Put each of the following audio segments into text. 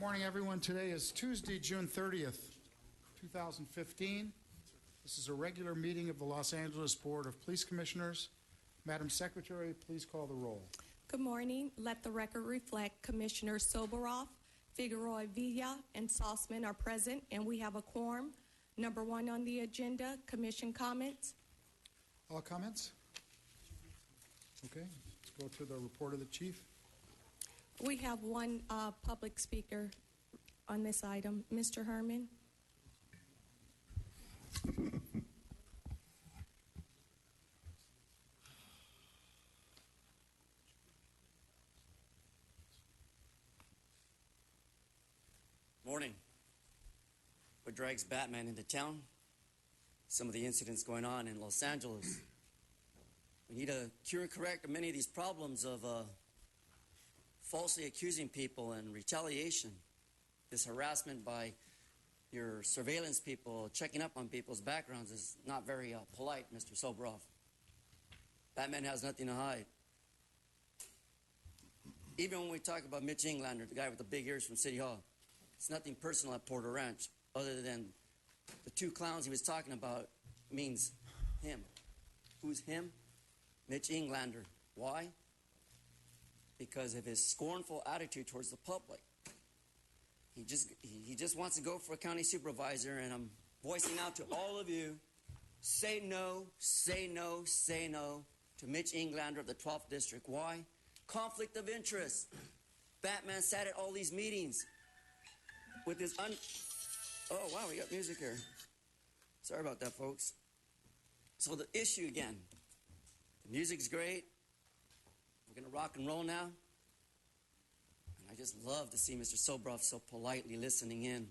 Morning, everyone. Today is Tuesday, June 30th, 2015. This is a regular meeting of the Los Angeles Board of Police Commissioners. Madam Secretary, please call the roll. Good morning. Let the record reflect Commissioner Soboroff, Figueroa Villa, and Saltzman are present, and we have a quorum. Number one on the agenda, commission comments. All comments? Okay, let's go to the report of the chief. We have one public speaker on this item. Mr. Herman. Morning. What drags Batman into town? Some of the incidents going on in Los Angeles. We need to cure and correct many of these problems of falsely accusing people and retaliation. This harassment by your surveillance people, checking up on people's backgrounds is not very polite, Mr. Soboroff. Batman has nothing to hide. Even when we talk about Mitch Englander, the guy with the big ears from City Hall, it's nothing personal at Porter Ranch, other than the two clowns he was talking about means him. Who's him? Mitch Englander. Why? Because of his scornful attitude towards the public. He just wants to go for a county supervisor, and I'm voicing out to all of you, say no, say no, say no to Mitch Englander of the 12th District. Why? Conflict of interest. Batman sat at all these meetings with his Oh, wow, we got music here. Sorry about that, folks. So the issue again, the music's great. We're going to rock and roll now. And I just love to see Mr. Soboroff so politely listening in.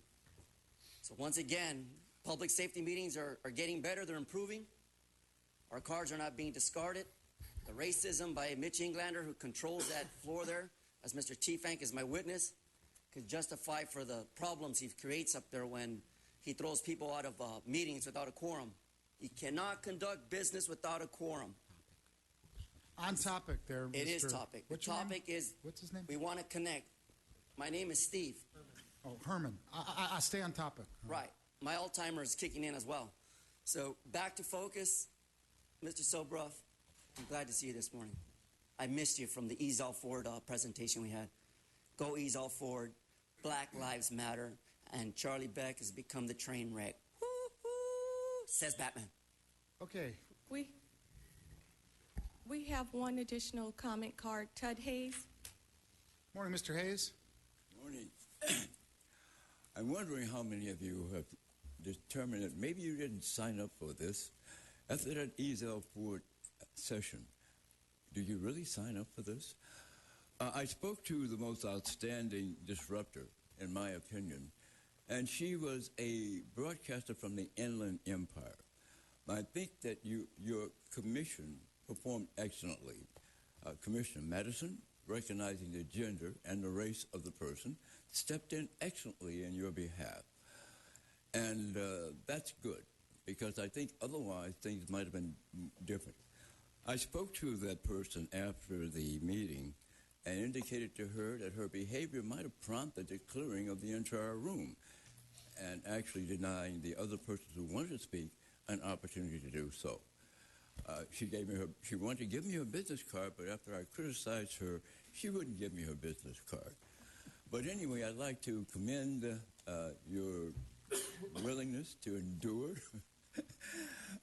So once again, public safety meetings are getting better. They're improving. Our cards are not being discarded. The racism by Mitch Englander, who controls that floor there, as Mr. T-Fank is my witness, could justify for the problems he creates up there when he throws people out of meetings without a quorum. He cannot conduct business without a quorum. On topic there, Mr. It is topic. The topic is, what's his name? We want to connect. My name is Steve. Oh, Herman. I stay on topic. Right. My Alzheimer is kicking in as well. So back to focus, Mr. Soboroff. I'm glad to see you this morning. I missed you from the Ease All Forward presentation we had. Go Ease All Forward. Black Lives Matter. And Charlie Beck has become the train wreck. Woo-hoo, says Batman. Okay. We have one additional comment card. Tud Hayes. Morning, Mr. Hayes. Morning. I'm wondering how many of you have determined that maybe you didn't sign up for this. After that Ezel Ford session, do you really sign up for this? I spoke to the most outstanding disruptor, in my opinion, and she was a broadcaster from the Inland Empire. I think that your commission performed excellently. Commissioner Madison, recognizing the gender and the race of the person, stepped in excellently in your behalf. And that's good, because I think otherwise things might have been different. I spoke to that person after the meeting and indicated to her that her behavior might have prompted the clearing of the entire room and actually denying the other persons who wanted to speak an opportunity to do so. She wanted to give me her business card, but after I criticized her, she wouldn't give me her business card. But anyway, I'd like to commend your willingness to endure.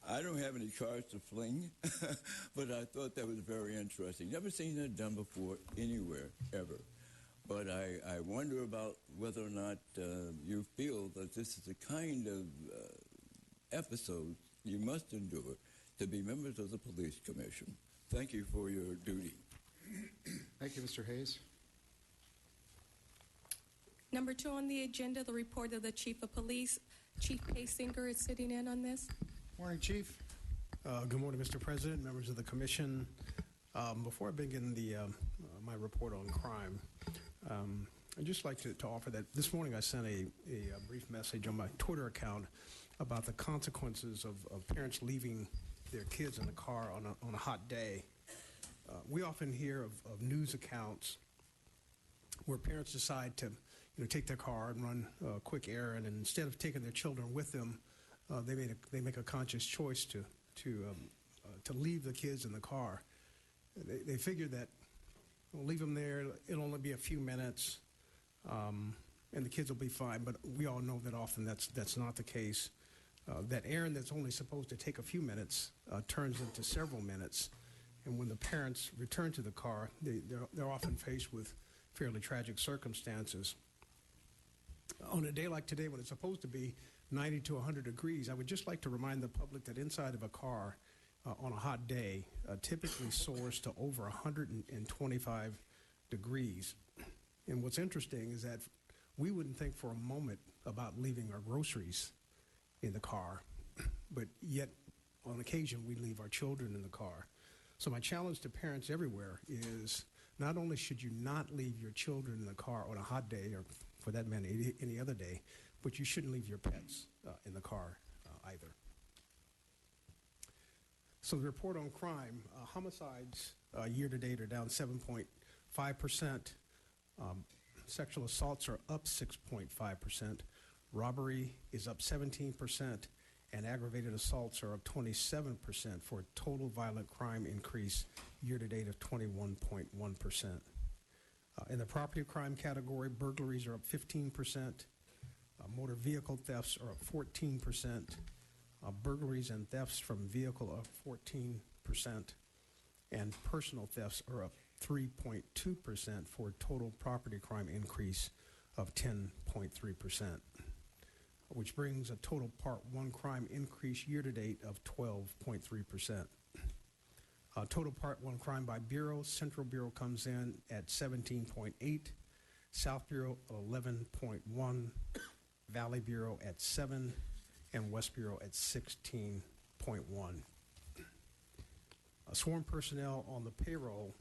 I don't have any cards to fling, but I thought that was very interesting. Never seen that done before anywhere, ever. But I wonder about whether or not you feel that this is the kind of episode you must endure to be members of the Police Commission. Thank you for your duty. Thank you, Mr. Hayes. Number two on the agenda, the report of the Chief of Police. Chief Paysinger is sitting in on this. Morning, Chief. Good morning, Mr. President, members of the Commission. Before I begin my report on crime, I'd just like to offer that this morning I sent a brief message on my Twitter account about the consequences of parents leaving their kids in the car on a hot day. We often hear of news accounts where parents decide to take their car and run a quick errand, and instead of taking their children with them, they make a conscious choice to leave the kids in the car. They figure that we'll leave them there. It'll only be a few minutes, and the kids will be fine. But we all know that often that's not the case. That errand that's only supposed to take a few minutes turns into several minutes, and when the parents return to the car, they're often faced with fairly tragic circumstances. On a day like today, when it's supposed to be 90 to 100 degrees, I would just like to remind the public that inside of a car on a hot day typically soars to over 125 degrees. And what's interesting is that we wouldn't think for a moment about leaving our groceries in the car, but yet on occasion we leave our children in the car. So my challenge to parents everywhere is not only should you not leave your children in the car on a hot day, or for that matter any other day, but you shouldn't leave your pets in the car either. So the report on crime, homicides year to date are down 7.5%. Sexual assaults are up 6.5%. Robbery is up 17%, and aggravated assaults are up 27% for a total violent crime increase year to date of 21.1%. In the property crime category, burglaries are up 15%. Motor vehicle thefts are up 14%. Burglaries and thefts from vehicle are 14%. And personal thefts are up 3.2% for a total property crime increase of 10.3%, which brings a total Part 1 crime increase year to date of 12.3%. Total Part 1 crime by Bureau, Central Bureau comes in at 17.8, South Bureau 11.1, Valley Bureau at 7, and West Bureau at 16.1. Sworn personnel on the payroll,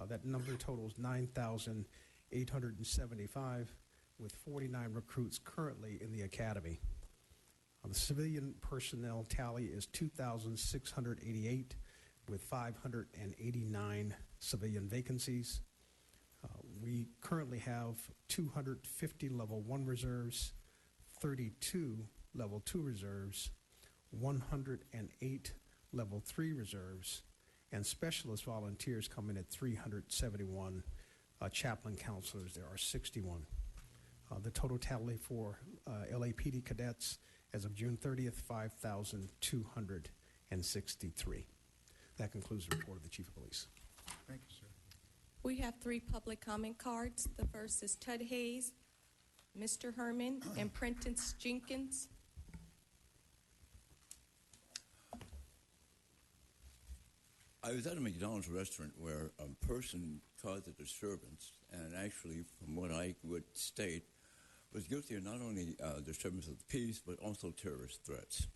that number totals 9,875, with 49 recruits currently in the academy. The civilian personnel tally is 2,688, with 589 civilian vacancies. We currently have 250 Level 1 reserves, 32 Level 2 reserves, 108 Level 3 reserves, and specialist volunteers come in at 371. Chaplain counselors, there are 61. The total tally for LAPD cadets as of June 30th, 5,263. That concludes the report of the Chief of Police. Thank you, sir. We have 3 public comment cards. The first is Tud Hayes, Mr. Herman, and Prentice Jenkins. I was at a McDonald's restaurant where a person caused a disturbance, and actually, from what I would state, was guilty of not only disturbance of the peace, but also terrorist threats.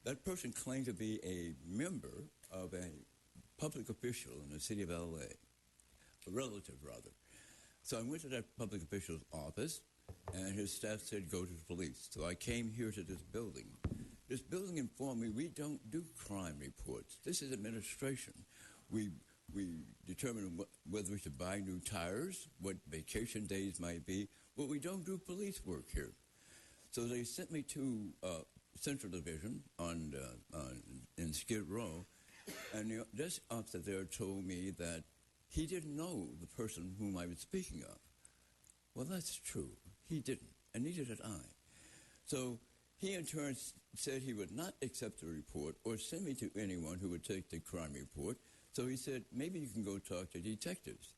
That person claimed to be a member of a public official in the city of LA, a relative rather. So I went to that public official's office, and his staff said, go to the police. So I came here to this building. This building informed me we don't do crime reports. This is administration. We determine whether we should buy new tires, what vacation days might be, but we don't do police work here. So they sent me to Central Division in Skid Row, and the desk officer there told me that he didn't know the person whom I was speaking of. Well, that's true. He didn't, and neither did I. So he in turn said he would not accept the report or send me to anyone who would take the crime report. So he said, maybe you can go talk to detectives.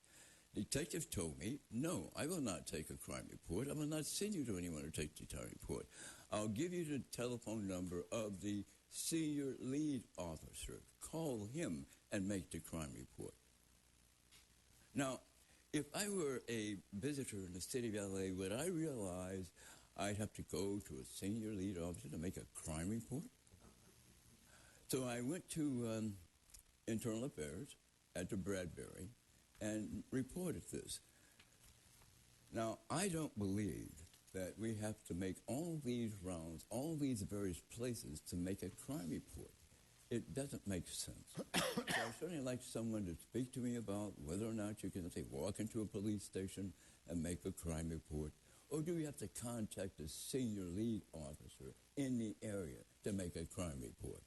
Detectives told me, no, I will not take a crime report. I will not send you to anyone to take the crime report. I'll give you the telephone number of the senior lead officer. Call him and make the crime report. Now, if I were a visitor in the city of LA, would I realize I'd have to go to a senior lead officer to make a crime report? So I went to Internal Affairs at the Bradbury and reported this. Now, I don't believe that we have to make all these rounds, all these various places to make a crime report. It doesn't make sense. So I'd certainly like someone to speak to me about whether or not you can, say, walk into a police station and make a crime report, or do you have to contact a senior lead officer in the area to make a crime report?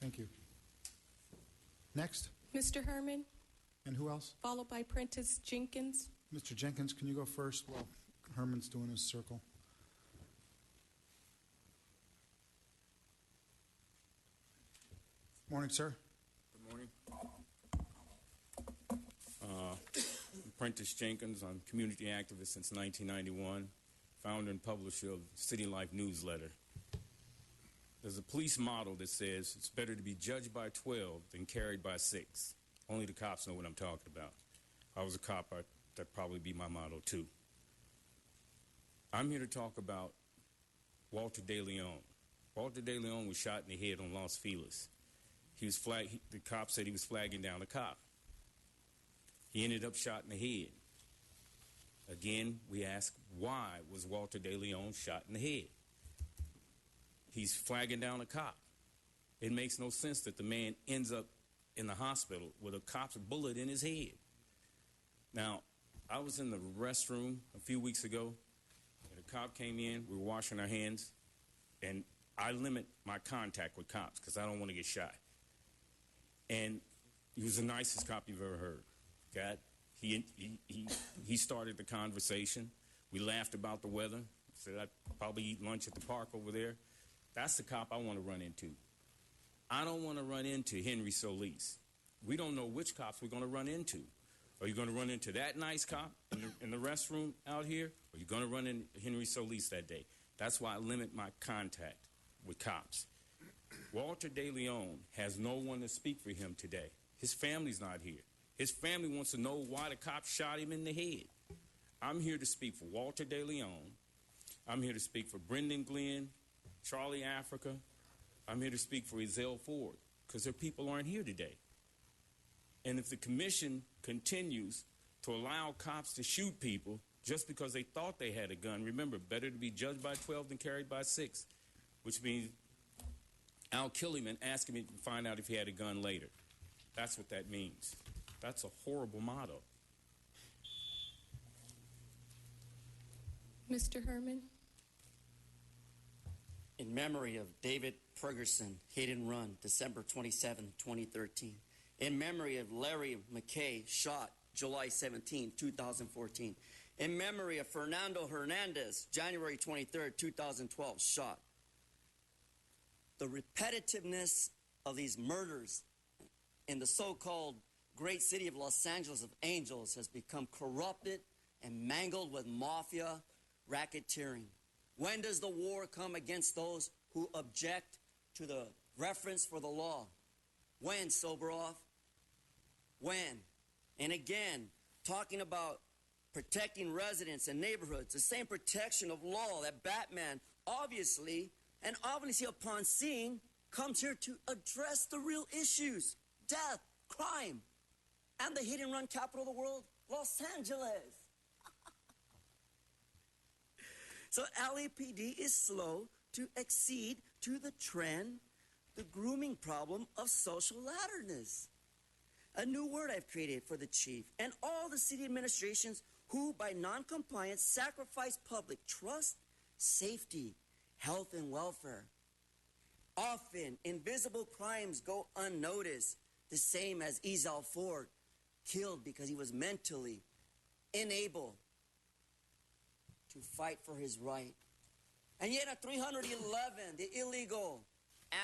Thank you. Next. Mr. Herman, And who else? followed by Prentice Jenkins. Mr. Jenkins, can you go first while Herman's doing his circle? Morning, sir. Good morning. Prentice Jenkins. I'm a community activist since 1991, founder and publisher of City Life newsletter. There's a police motto that says it's better to be judged by 12 than carried by 6. Only the cops know what I'm talking about. If I was a cop, that'd probably be my motto too. I'm here to talk about Walter De Leon. Walter De Leon was shot in the head on Los Feliz. The cop said he was flagging down a cop. He ended up shot in the head. Again, we ask, why was Walter De Leon shot in the head? He's flagging down a cop. It makes no sense that the man ends up in the hospital with a cop's bullet in his head. Now, I was in the restroom a few weeks ago, and a cop came in. We were washing our hands, and I limit my contact with cops because I don't want to get shot. And he was the nicest cop you've ever heard. God, he started the conversation. We laughed about the weather. Said I'd probably eat lunch at the park over there. That's the cop I want to run into. I don't want to run into Henry Solis. We don't know which cops we're going to run into. Are you going to run into that nice cop in the restroom out here? Or are you going to run into Henry Solis that day? That's why I limit my contact with cops. Walter De Leon has no one to speak for him today. His family's not here. His family wants to know why the cop shot him in the head. I'm here to speak for Walter De Leon. I'm here to speak for Brendan Glenn, Charlie Africa. I'm here to speak for Ezell Ford, because their people aren't here today. And if the commission continues to allow cops to shoot people just because they thought they had a gun, remember, better to be judged by 12 than carried by 6, which means I'll kill him and ask him to find out if he had a gun later. That's what that means. That's a horrible motto. Mr. Herman, In memory of David Ferguson, hit and run, December 27, 2013. In memory of Larry McKay, shot July 17, 2014. In memory of Fernando Hernandez, January 23, 2012, shot. The repetitiveness of these murders in the so-called great city of Los Angeles of Angels has become corrupted and mangled with mafia racketeering. When does the war come against those who object to the reference for the law? When, Soberoff? When? And again, talking about protecting residents and neighborhoods, the same protection of law that Batman obviously upon seeing comes here to address the real issues: death, crime, and the hit and run capital of the world, Los Angeles. So LAPD is slow to accede to the trend, the grooming problem of social ladderness. A new word I've created for the chief and all the city administrations who, by non-compliance, sacrifice public trust, safety, health, and welfare. Often, invisible crimes go unnoticed, the same as Ezell Ford, killed because he was mentally unable to fight for his right. And yet at 311, the illegal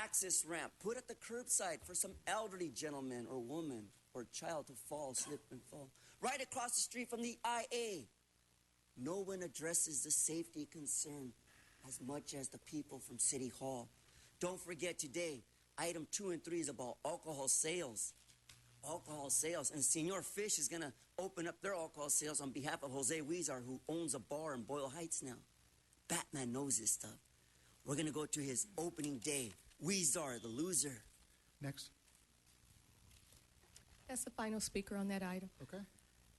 access ramp put at the curbside for some elderly gentleman or woman or child to fall, slip and fall. Right across the street from the IA. No one addresses the safety concern as much as the people from City Hall. Don't forget today, item 2 and 3 is about alcohol sales. Alcohol sales. And Senor Fish is going to open up their alcohol sales on behalf of Jose Huizar, who owns a bar in Boyle Heights now. Batman knows this stuff. We're going to go to his opening day. Huizar, the loser. Next. that's the final speaker on that item. Okay.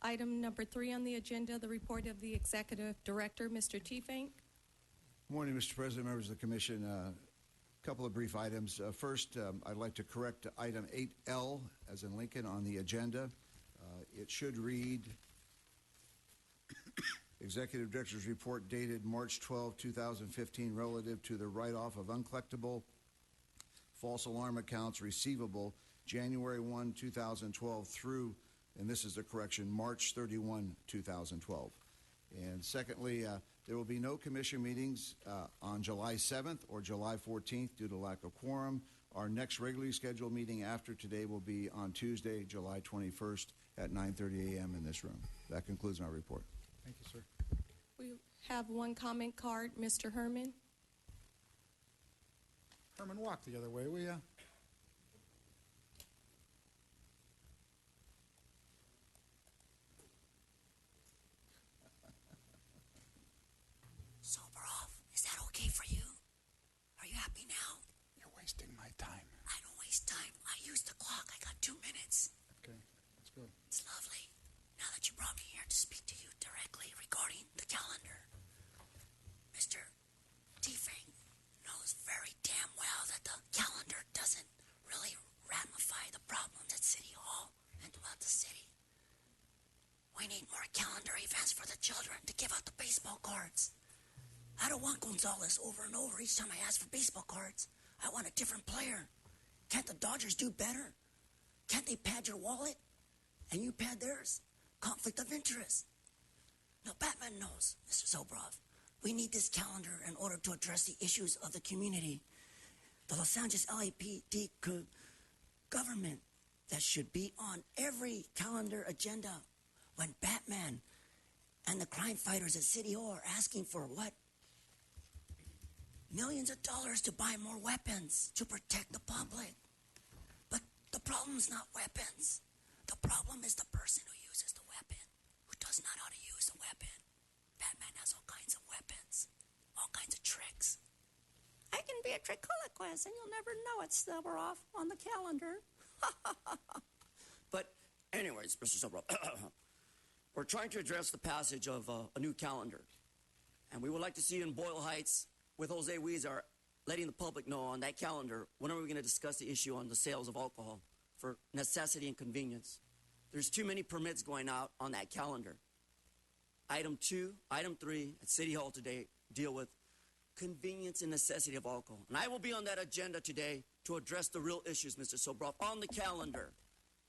Item number 3 on the agenda, the report of the Executive Director, Mr. Tiefenk. Morning, Mr. President, members of the Commission. A couple of brief items. First, I'd like to correct item 8L, as in Lincoln, on the agenda. It should read Executive Director's Report dated March 12, 2015, relative to the write-off of uncollectible false alarm accounts receivable January 1, 2012 through, and this is the correction, March 31, 2012. And secondly, there will be no commission meetings on July 7th or July 14th due to lack of quorum. Our next regularly scheduled meeting after today will be on Tuesday, July 21st at 9:30 a.m. in this room. That concludes my report. Thank you, sir. We have one comment card, Mr. Herman. Herman, walk the other way, will you? Soberov, is that okay for you? Are you happy now? You're wasting my time. I don't waste time. I used the clock. I got 2 minutes. Okay, that's good. It's lovely. Now that you brought me here to speak to you directly regarding the calendar, Mr. Tiefing knows very damn well that the calendar doesn't really ramify the problems at City Hall and throughout the city. We need more calendar events for the children to give out the baseball cards. I don't want Gonzalez over and over each time I ask for baseball cards. I want a different player. Can't the Dodgers do better? Can't they pad your wallet and you pad theirs? Conflict of interest. Now, Batman knows, Mr. Zobrov, we need this calendar in order to address the issues of the community. The Los Angeles LAPD government that should be on every calendar agenda when Batman and the crime fighters at City Hall are asking for what? Millions of dollars to buy more weapons to protect the public. But the problem's not weapons. The problem is the person who uses the weapon, who does not know how to use the weapon. Batman has all kinds of weapons, all kinds of tricks. I can be a tricholoquist, and you'll never know it, Silveroff, on the calendar. But anyways, Mr. Sobrov, we're trying to address the passage of a new calendar. And we would like to see in Boyle Heights, with Jose Huizar letting the public know on that calendar, when are we going to discuss the issue on the sales of alcohol for necessity and convenience? There's too many permits going out on that calendar. Item 2, item 3 at City Hall today deal with convenience and necessity of alcohol. And I will be on that agenda today to address the real issues, Mr. Sobrov, on the calendar.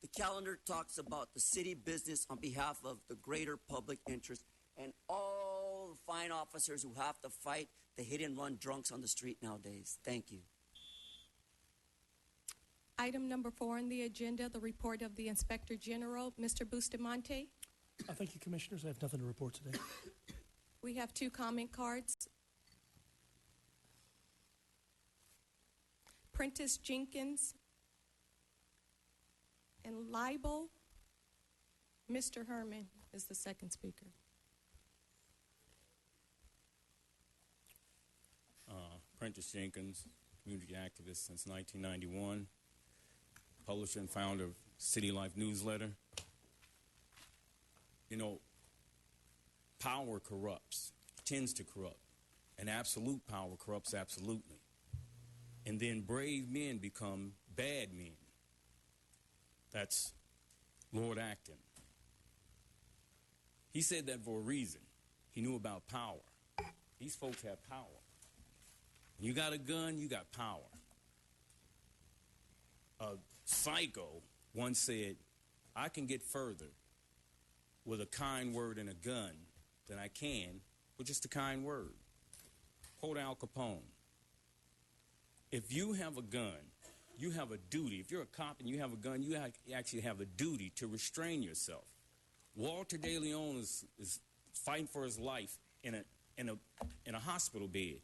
The calendar talks about the city business on behalf of the greater public interest and all the fine officers who have to fight the hit-and-run drunks on the street nowadays. Thank you. Item number 4 on the agenda, the report of the Inspector General. Mr. Bustamante, Thank you, Commissioners. I have nothing to report today. we have 2 comment cards. Prentice Jenkins and Libel. Mr. Herman is the second speaker. Prentice Jenkins, community activist since 1991, publisher and founder of City Life newsletter. You know, power corrupts, tends to corrupt, and absolute power corrupts absolutely. And then brave men become bad men. That's Lord Acton. He said that for a reason. He knew about power. These folks have power. You got a gun, you got power. A psycho once said, I can get further with a kind word and a gun than I can with just a kind word. Quote Al Capone. If you have a gun, you have a duty. If you're a cop and you have a gun, you actually have a duty to restrain yourself. Walter De Leon is fighting for his life in a hospital bed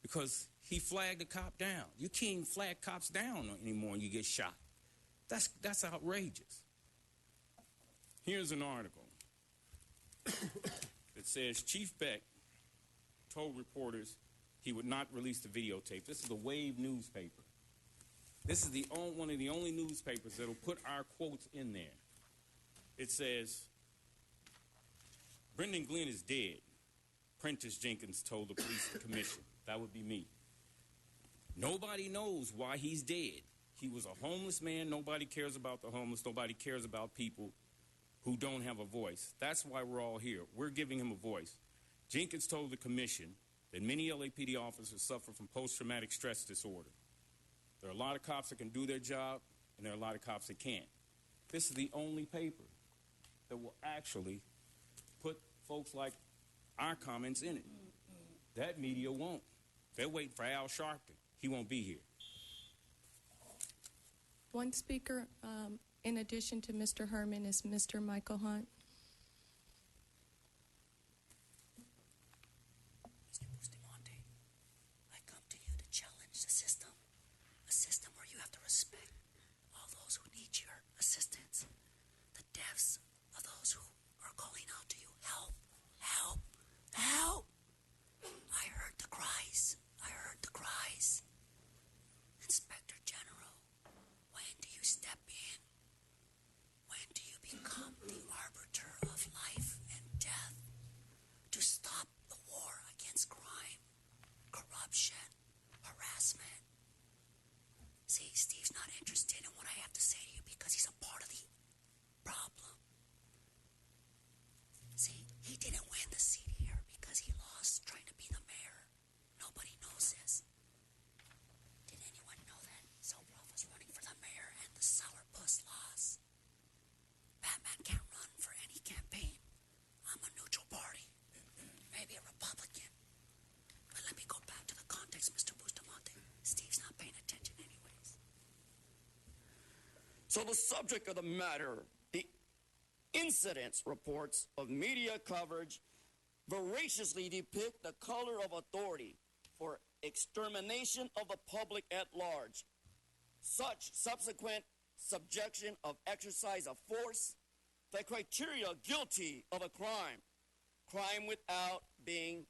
because he flagged a cop down. You can't even flag cops down anymore and you get shot. That's outrageous. Here's an article that says Chief Beck told reporters he would not release the videotape. This is the Wave newspaper. This is one of the only newspapers that will put our quotes in there. It says, Brendan Glenn is dead, Prentice Jenkins told the police commission. That would be me. Nobody knows why he's dead. He was a homeless man. Nobody cares about the homeless. Nobody cares about people who don't have a voice. That's why we're all here. We're giving him a voice. Jenkins told the commission that many LAPD officers suffer from post-traumatic stress disorder. There are a lot of cops that can do their job, and there are a lot of cops that can't. This is the only paper that will actually put folks like our comments in it. That media won't. They're waiting for Al Sharpton. He won't be here. One speaker, in addition to Mr. Herman, is Mr. Michael Hunt. Mr. Bustamante, I come to you to challenge the system. A system where you have to respect all those who need your assistance. The deaths of those who are calling out to you, help, help, help. I heard the cries. I heard the cries. Inspector General, when do you step in? When do you become the arbiter of life and death to stop the war against crime, corruption, harassment? See, Steve's not interested in what I have to say to you because he's a part of the problem. See, he didn't win the seat here because he lost trying to be the mayor. Nobody knows this. Did anyone know that Sobroff was running for the mayor and the sourpuss lost? Batman can't run for any campaign. I'm a neutral party. Maybe a Republican. But let me go back to the context, Mr. Bustamante. Steve's not paying attention anyways. So the subject of the matter, the incidents reports of media coverage voraciously depict the color of authority for extermination of the public at large. Such subsequent subjection of exercise of force, the criteria guilty of a crime without being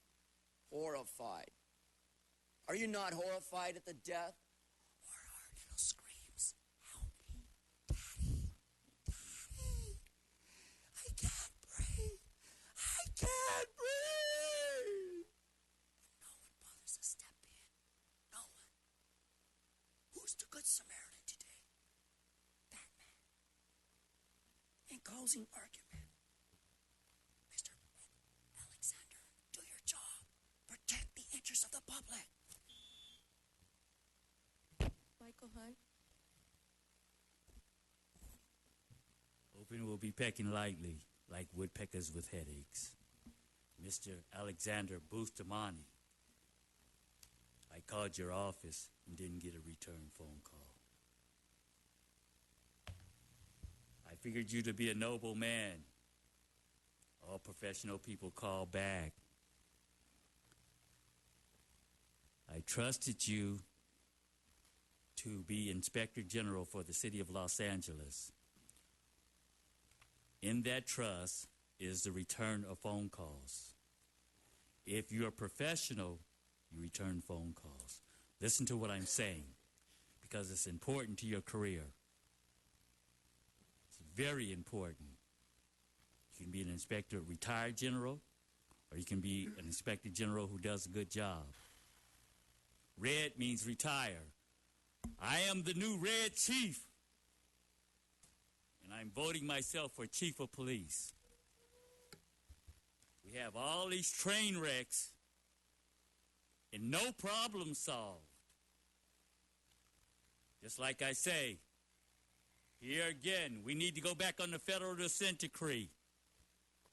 horrified. Are you not horrified at the death? Or our little screams, help me, Daddy, Daddy. I can't breathe. I can't breathe. And no one bothers to step in. No one. Who's the good Samaritan today? Batman. In closing argument, Mr. Alexander, do your job. Protect the interests of the public. Michael Hunt. Open will be pecking lightly, like woodpeckers with headaches. Mr. Alexander Bustamante, I called your office and didn't get a return phone call. I figured you to be a noble man. All professional people call back. I trusted you to be Inspector General for the city of Los Angeles. In that trust is the return of phone calls. If you're a professional, you return phone calls. Listen to what I'm saying, because it's important to your career. It's very important. You can be an inspector, retired general, or you can be an inspector general who does a good job. Red means retire. I am the new Red Chief, and I'm voting myself for Chief of Police. We have all these train wrecks and no problem solved. Just like I say, here again, we need to go back on the federal consent decree.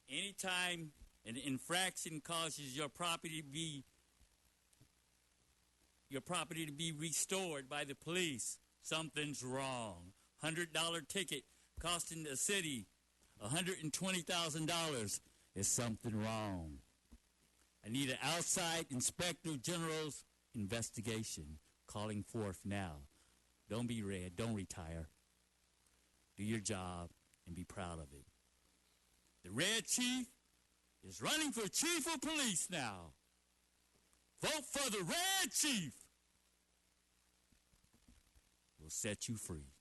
Anytime an infraction causes your property to be restored by the police, something's wrong. $100 ticket costing the city $120,000 is something wrong. I need an outside inspector general's investigation calling forth now. Don't be red. Don't retire. Do your job and be proud of it. The Red Chief is running for Chief of Police now. Vote for the Red Chief. We'll set you free.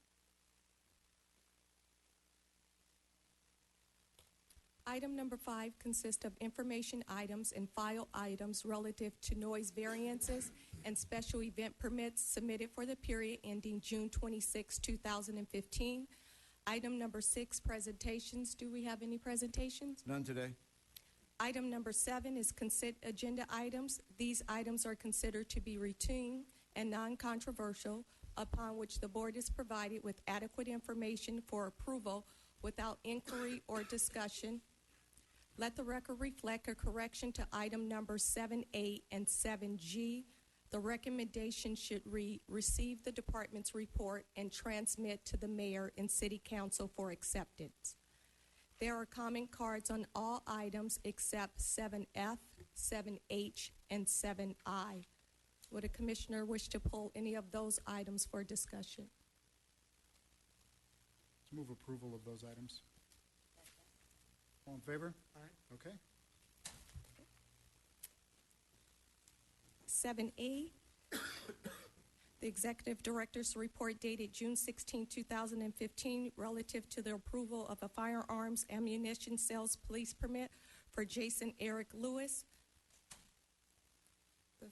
Item number 5 consists of information items and file items relative to noise variances and special event permits submitted for the period ending June 26, 2015. Item number 6, presentations. Do we have any presentations? None today. Item number 7 is consent agenda items. These items are considered to be routine and non-controversial, upon which the board is provided with adequate information for approval without inquiry or discussion. Let the record reflect a correction to item number 7A and 7G. The recommendation should read, receive the department's report and transmit to the mayor and city council for acceptance. There are comment cards on all items except 7F, 7H, and 7I. Would a commissioner wish to pull any of those items for discussion? Let's move approval of those items. All in favor? Aye. Okay. 7A, the Executive Director's Report dated June 16, 2015, relative to the approval of a firearms ammunition sales police permit for Jason Eric Lewis. The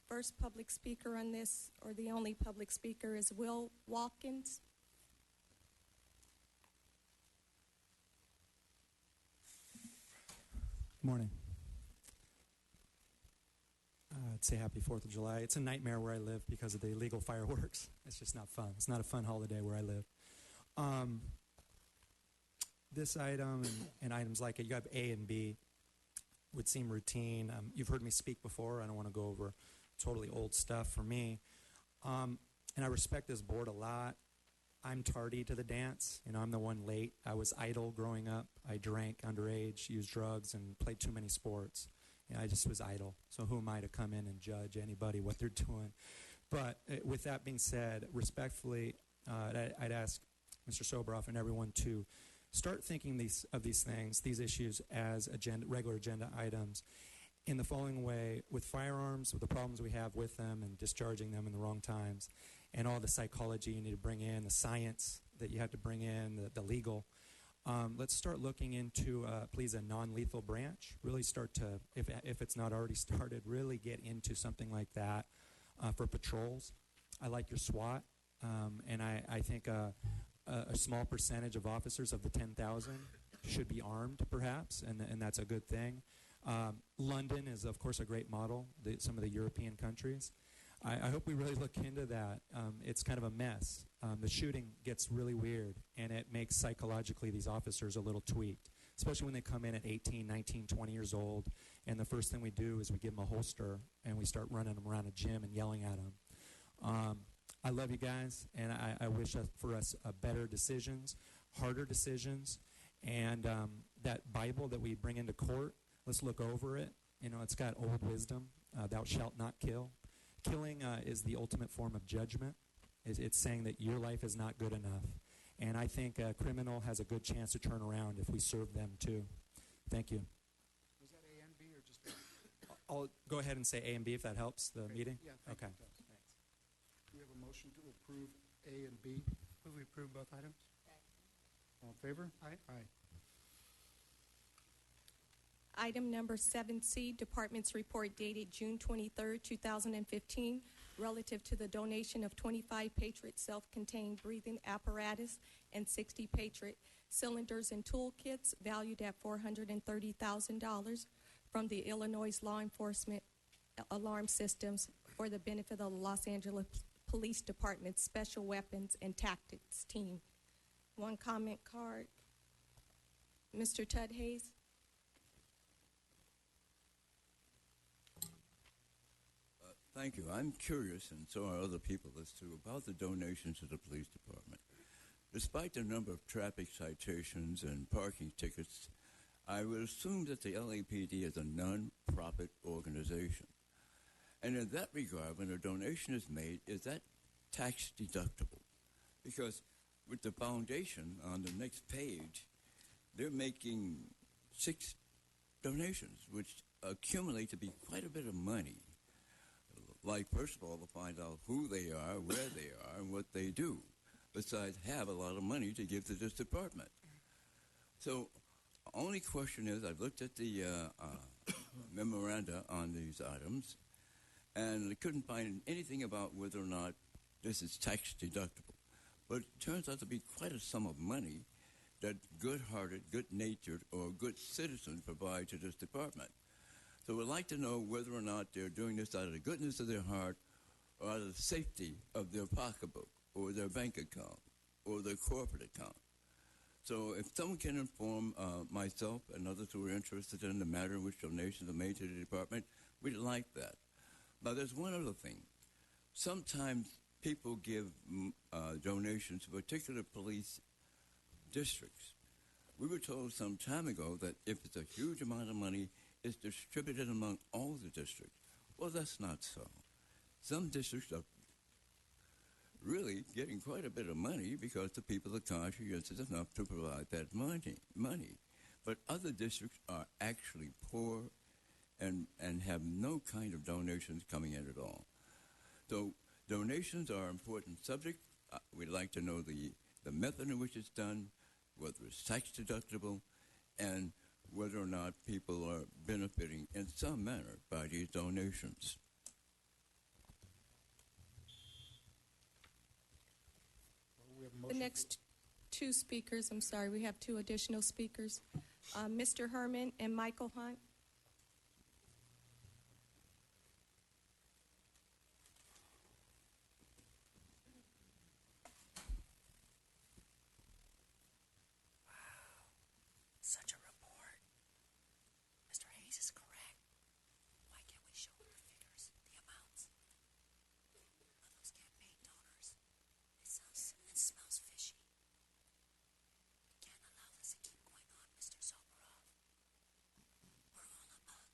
first public speaker on this, or the only public speaker, is Will Watkins. Morning. I'd say happy 4th of July. It's a nightmare where I live because of the illegal fireworks. It's just not fun. It's not a fun holiday where I live. This item and items like it, you have A and B, would seem routine. You've heard me speak before. I don't want to go over totally old stuff for me. And I respect this board a lot. I'm tardy to the dance. You know, I'm the one late. I was idle growing up. I drank underage, used drugs, and played too many sports. You know, I just was idle. So who am I to come in and judge anybody what they're doing? But with that being said, respectfully, I'd ask Mr. Sobroff and everyone to start thinking of these things, these issues, as regular agenda items in the following way: with firearms, with the problems we have with them and discharging them in the wrong times, and all the psychology you need to bring in, the science that you have to bring in, the legal. Let's start looking into, please, a non-lethal branch. Really start to, if it's not already started, really get into something like that for patrols. I like your SWAT, and I think a small percentage of officers of the 10,000 should be armed, perhaps, and that's a good thing. London is, of course, a great model, some of the European countries. I hope we really look into that. It's kind of a mess. The shooting gets really weird, and it makes psychologically these officers a little tweaked, especially when they come in at 18, 19, 20 years old, and the first thing we do is we give them a holster, and we start running them around a gym and yelling at them. I love you guys, and I wish for us better decisions, harder decisions, and that Bible that we bring into court, let's look over it. You know, it's got old wisdom, thou shalt not kill. Killing is the ultimate form of judgment. It's saying that your life is not good enough. And I think a criminal has a good chance to turn around if we serve them too. Thank you. Was that A and B or just B? I'll go ahead and say A and B if that helps the meeting. Yeah, okay. You. Thanks. Do we have a motion to approve A and B? Move we approve both items. All in favor? Aye. Aye. Item number 7C, Department's Report dated June 23, 2015, relative to the donation of 25 Patriot self-contained breathing apparatus and 60 Patriot cylinders and toolkits valued at $430,000 from the Illinois Law Enforcement Alarm Systems for the benefit of the Los Angeles Police Department's Special Weapons and Tactics Team. One comment card. Mr. Tudhays. Thank you. I'm curious, and so are other people as to, about the donations to the police department. Despite the number of traffic citations and parking tickets, I would assume that the LAPD is a non-profit organization. And in that regard, when a donation is made, is that tax deductible? Because with the foundation on the next page, they're making 6 donations, which accumulate to be quite a bit of money. Like, first of all, to find out who they are, where they are, and what they do, besides have a lot of money to give to this department. So, only question is, I've looked at the memoranda on these items, and I couldn't find anything about whether or not this is tax deductible. But it turns out to be quite a sum of money, that good-hearted, good-natured, or good citizens provide to this department. So we'd like to know whether or not they're doing this out of the goodness of their heart or out of the safety of their pocketbook or their bank account or their corporate account. So if someone can inform myself and others who are interested in the matter in which donations are made to the department, we'd like that. Now, there's one other thing. Sometimes people give donations to particular police districts. We were told some time ago that if it's a huge amount of money, it's distributed among all the districts. Well, that's not so. Some districts are really getting quite a bit of money because the people are conscientious enough to provide that money. But other districts are actually poor and have no kind of donations coming in at all. So donations are an important subject. We'd like to know the method in which it's done, whether it's tax deductible, and whether or not people are benefiting in some manner by these donations. We have a The motion next two speakers, I'm sorry, we have two additional speakers, Mr. Herman and Michael Hunt. Such a report. Mr. Hayes is correct. Why can't we show the figures, the amounts of those campaign donors? It smells fishy. We can't allow this to keep going on, Mr. Soborov. We're all about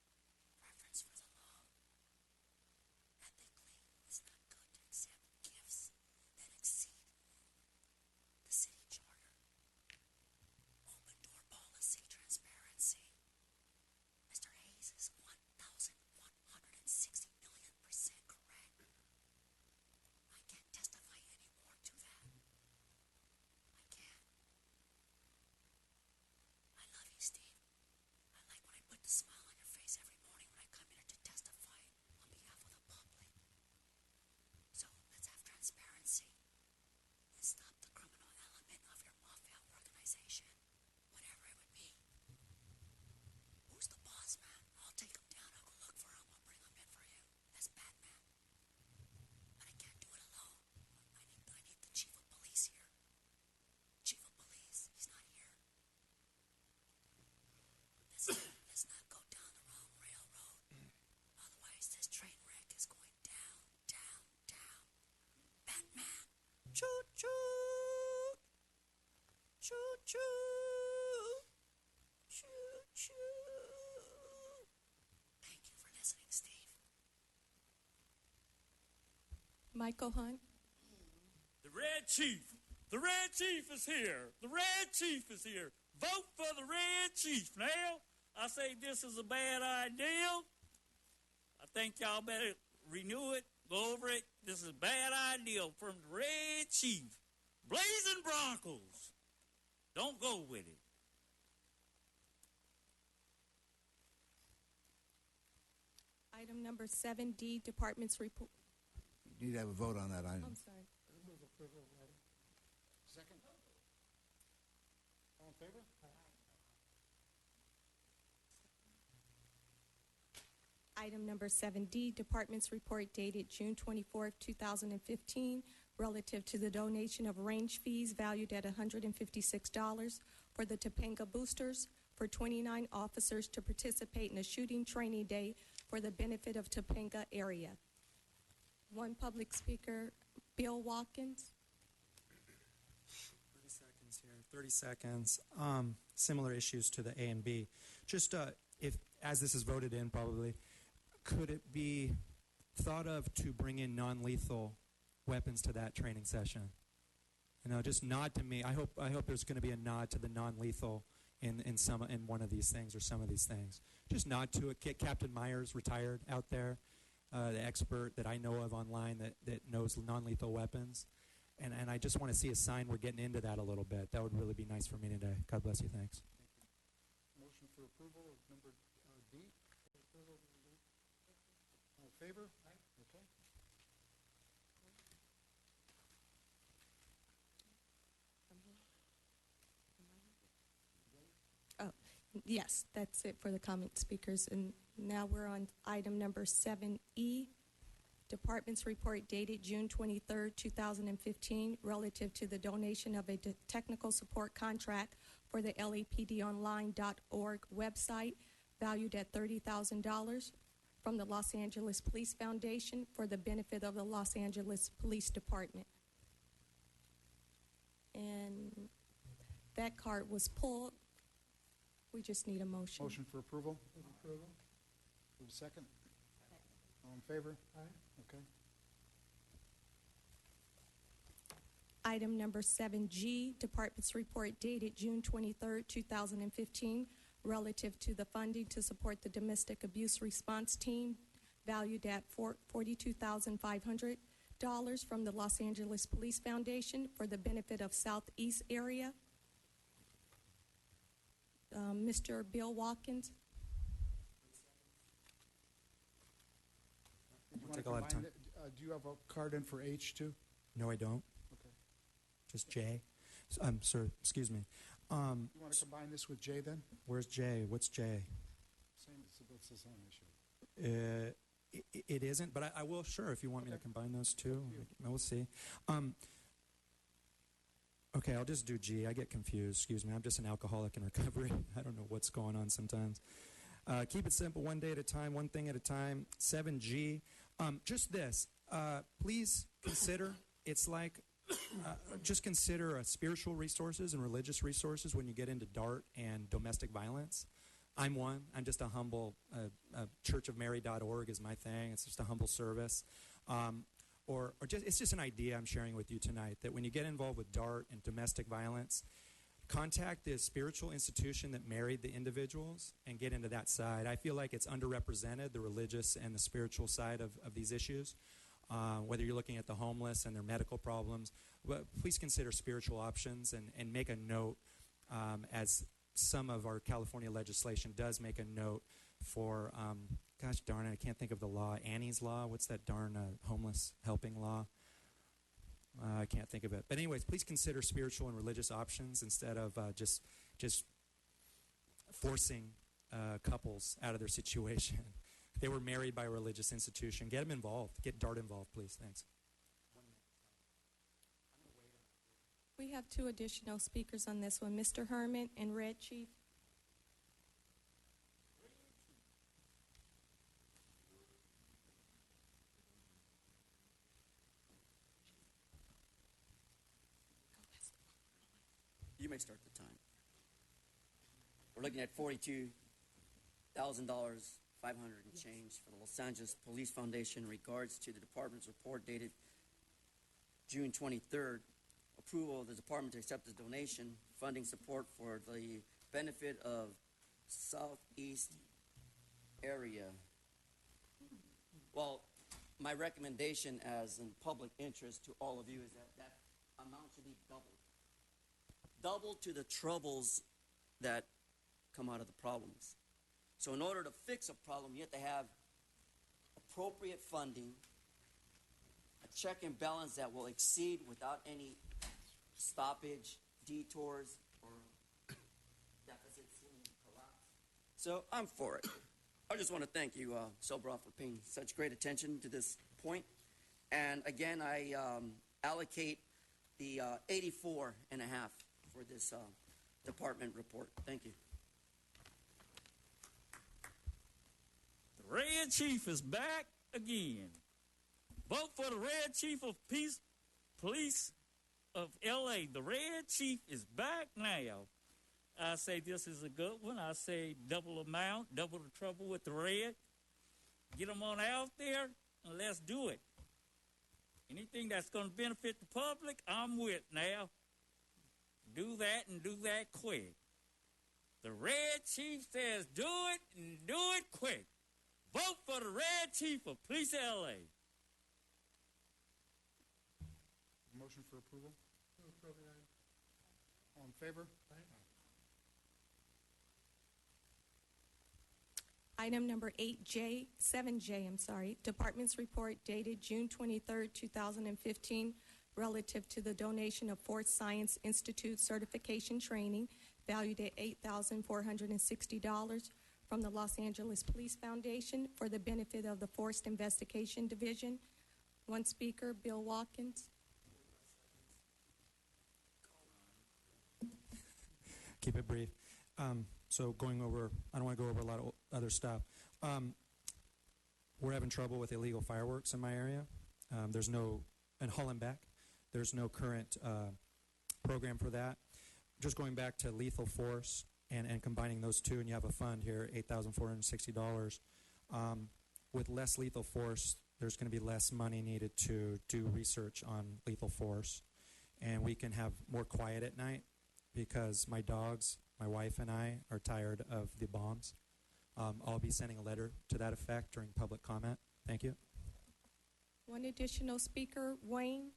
reverence for the law. Ethically, it's not good to accept gifts that exceed the city charter. Open door policy, transparency. Mr. Hayes is 1,160 million% correct. I can't testify any more to that. I can't. I love you, Steve. I like when I put the smile on your face every morning when I come here to testify on behalf of the public. So let's have transparency and stop the criminal element of your mafia organization, whatever it would be. Who's the boss, man? I'll take him down. I'll go look for him. I'll bring him in for you. That's Batman. But I can't do it alone. I need the chief of police here. Chief of police, he's not here. Let's not go down the wrong railroad. Otherwise, this train wreck is going down, down, down. Batman. Choo choo. Choo choo. Choo choo. Thank you for listening, Steve. Michael Hunt. The Red Chief. The Red Chief is here. The Red Chief is here. Vote for the Red Chief now. I say this is a bad idea. I think y'all better renew it, go over it. This is a bad idea from the Red Chief. Blazing Broncos. Don't go with it. Item number 7D, Department's Report. You need to have a vote on that item. I'm sorry. Second. All in favor? Item number 7D, Department's Report dated June 24, 2015, relative to the donation of range fees valued at $156 for the Topanga Boosters for 29 officers to participate in a shooting training day for the benefit of Topanga area. One public speaker, Bill Watkins. 30 seconds here. 30 seconds. Similar issues to the A and B. Just if, as this is voted in probably, could it be thought of to bring in non-lethal weapons to that training session? You know, just nod to me. I hope there's going to be a nod to the non-lethal in one of these things or some of these things. Just nod to it. Get Captain Myers, retired, out there, the expert that I know of online that knows non-lethal weapons. And I just want to see a sign we're getting into that a little bit. That would really be nice for me today. God bless you. Thanks. Motion for approval of number D. All in favor? Okay. Yes, that's it for the comment speakers. And now we're on item number 7E, Department's report dated June 23rd, 2015, relative to the donation of a technical support contract for the lapdonline.org website valued at $30,000 from the Los Angeles Police Foundation for the benefit of the Los Angeles Police Department. And that card was pulled. We just need a motion. Motion for approval? Approval. Move second. All in favor? Aye. Okay. Item number 7G, Department's report dated June 23rd, 2015, relative to the funding to support the domestic abuse response team, valued at $42,500 from the Los Angeles Police Foundation for the benefit of Southeast area. Mr. Bill Watkins. Take a lot of time. Do you have a card in for H too? No, I don't. Okay. Just J. Sir, excuse me. You want to combine this with J then? Where's J? What's J? It's the same issue. It isn't, but I will, sure, if you want me to combine those two. We'll see. Okay, I'll just do G. I get confused. Excuse me. I'm just an alcoholic in recovery. I don't know what's going on sometimes. Keep it simple, one day at a time, one thing at a time. 7G. Just this. Please consider, it's like, just consider spiritual resources and religious resources when you get into DART and domestic violence. I'm one. I'm just a humble, churchofmary.org is my thing. It's just a humble service. Or just, it's just an idea I'm sharing with you tonight, that when you get involved with DART and domestic violence, contact the spiritual institution that married the individuals and get into that side. I feel like it's underrepresented, the religious and the spiritual side of these issues. Whether you're looking at the homeless and their medical problems, but please consider spiritual options and make a note, as some of our California legislation does make a note for, gosh darn it, I can't think of the law, Annie's Law. What's that darn homeless helping law? I can't think of it. But anyways, please consider spiritual and religious options instead of just forcing couples out of their situation. They were married by a religious institution. Get them involved. Get DART involved, please. Thanks. We have two additional speakers on this one, Mr. Herman and Red Chief. You may start the time. We're looking at $42,000, 500 and change for the Los Angeles Police Foundation in regards to the department's report dated June 23rd. Approval of the department to accept the donation, funding support for the benefit of Southeast area. Well, my recommendation as in public interest to all of you is that that amount should be doubled. Double to the troubles that come out of the problems. So in order to fix a problem, you have to have appropriate funding, a check and balance that will exceed without any stoppage, detours, or deficits and collapse. So I'm for it. I just want to thank you, Sobroff, for paying such great attention to this point. And again, I allocate the 84 and a half for this department report. Thank you. The Red Chief is back again. Vote for the Red Chief of Police of L.A. The Red Chief is back now. I say this is a good one. I say double amount, double the trouble with the red. Get them on out there and let's do it. Anything that's going to benefit the public, I'm with now. Do that and do that quick. The Red Chief says do it and do it quick. Vote for the Red Chief of Police L.A. Motion for approval? All in favor? Item number 7J, Department's report dated June 23rd, 2015, relative to the donation of Fort Science Institute certification training valued at $8,460 from the Los Angeles Police Foundation for the benefit of the Forced Investigation Division. One speaker, Bill Watkins. Keep it brief. So going over, I don't want to go over a lot of other stuff. We're having trouble with illegal fireworks in my area. There's no, in Hollenbeck, there's no current program for that. Just going back to lethal force and combining those two, and you have a fund here, $8,460. With less lethal force, there's going to be less money needed to do research on lethal force. And we can have more quiet at night because my dogs, my wife and I are tired of the bombs. I'll be sending a letter to that effect during public comment. Thank you. One additional speaker, Wayne.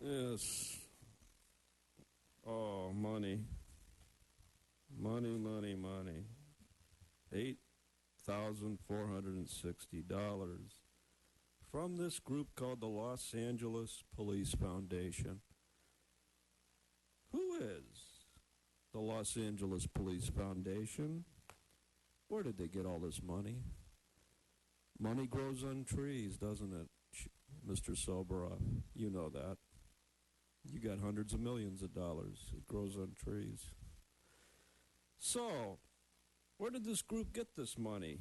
Yes. Oh, money. Money, money, money. $8,460 from this group called the Los Angeles Police Foundation. Who is the Los Angeles Police Foundation? Where did they get all this money? Money grows on trees, doesn't it, Mr. Soboroff? You know that. You got hundreds of millions of dollars. It grows on trees. So, where did this group get this money?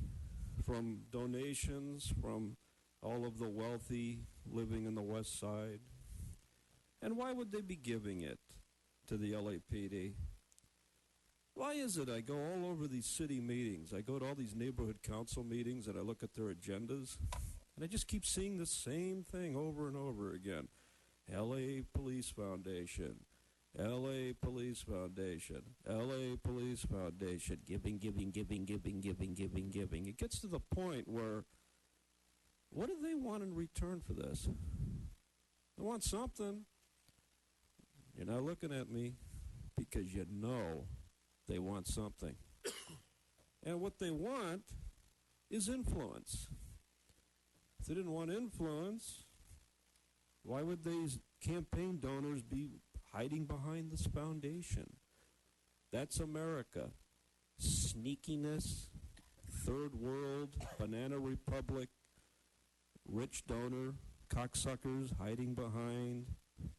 From donations from all of the wealthy living in the West Side? And why would they be giving it to the LAPD? Why is it I go all over these city meetings, I go to all these neighborhood council meetings and I look at their agendas, and I just keep seeing the same thing over and over again. LA Police Foundation, LA Police Foundation, LA Police Foundation, giving, giving, giving, giving, giving, giving, giving. It gets to the point where, what do they want in return for this? They want something. You're not looking at me because you know they want something. And what they want is influence. If they didn't want influence, why would these campaign donors be hiding behind this foundation? That's America. Sneakiness, third world, banana republic, rich donor, cocksuckers hiding behind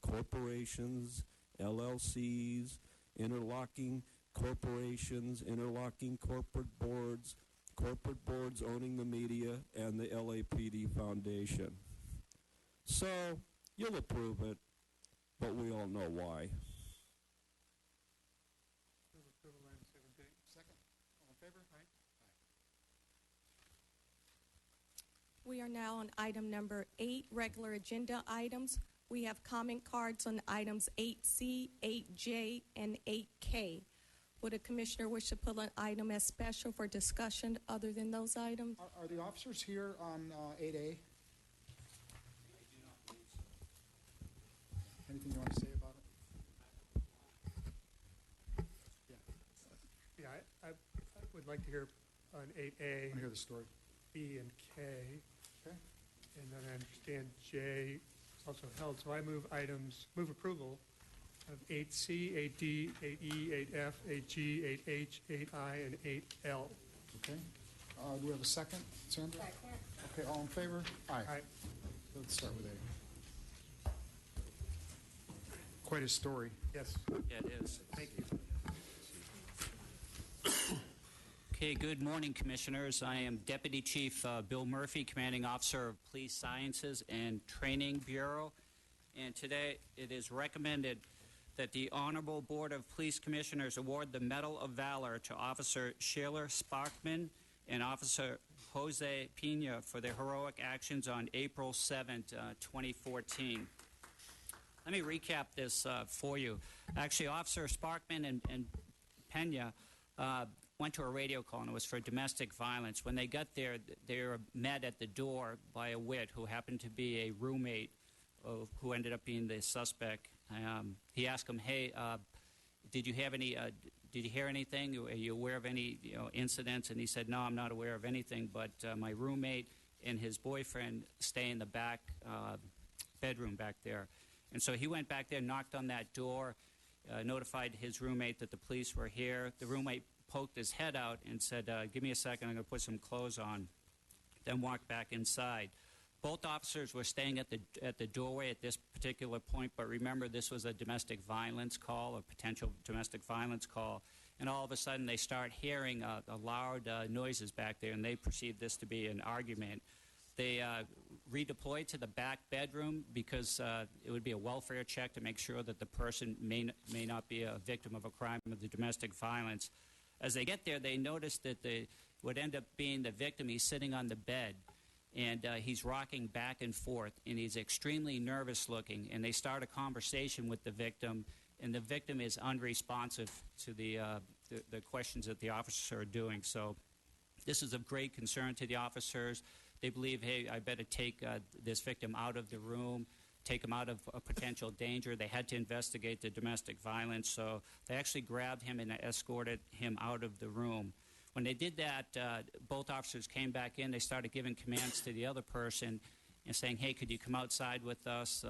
corporations, LLCs, interlocking corporations, interlocking corporate boards owning the media, and the LAPD Foundation. So, you'll approve it, but we all know why. Second. All in favor? Aye. We are now on item number 8, regular agenda items. We have comment cards on items 8C, 8J, and 8K. Would a commissioner wish to put an item as special for discussion other than those items? Are the officers here on 8A? Anything you want to say about it? Yeah, I would like to hear on 8A, I want to hear the story. B, and K. Okay. And then I understand J is also held. So I move approval of 8C, 8D, 8E, 8F, 8G, 8H, 8I, and 8L. Okay. Do we have a second, Sandra? Second. Okay, all in favor? Aye. Aye. Let's start with A. Quite a story. Yes. Yeah, it is. Thank you. Okay, good morning, Commissioners. I am Deputy Chief Bill Murphy, Commanding Officer of Police Sciences and Training Bureau. And today it is recommended that the Honorable Board of Police Commissioners award the Medal of Valor to Officer Sheila Sparkman and Officer Jose Pena for their heroic actions on April 7th, 2014. Let me recap this for you. Actually, Officer Sparkman and Pena went to a radio call, and it was for domestic violence. When they got there, they were met at the door by a wit who happened to be a roommate who ended up being the suspect. He asked him, "Hey, did you hear anything? Are you aware of any incidents?" And he said, "No, I'm not aware of anything, but my roommate and his boyfriend stay in the back bedroom back there. And so he went back there, knocked on that door, notified his roommate that the police were here. The roommate poked his head out and said, give me a second, I'm going to put some clothes on, then walked back inside. Both officers were staying at the doorway at this particular point, but remember, this was a domestic violence call, a potential domestic violence call, and all of a sudden they start hearing loud noises back there, and they perceive this to be an argument. They redeployed to the back bedroom because it would be a welfare check to make sure that the person may not be a victim of a crime of the domestic violence. As they get there, they notice that would end up being the victim. He's sitting on the bed, and he's rocking back and forth, and he's extremely nervous looking. And they start a conversation with the victim, and the victim is unresponsive to the questions that the officers are doing. So this is of great concern to the officers. They believe, hey, I better take this victim out of the room, take him out of a potential danger. They had to investigate the domestic violence, so they actually grabbed him and escorted him out of the room. When they did that, both officers came back in. They started giving commands to the other person and saying, hey, could you come outside with us?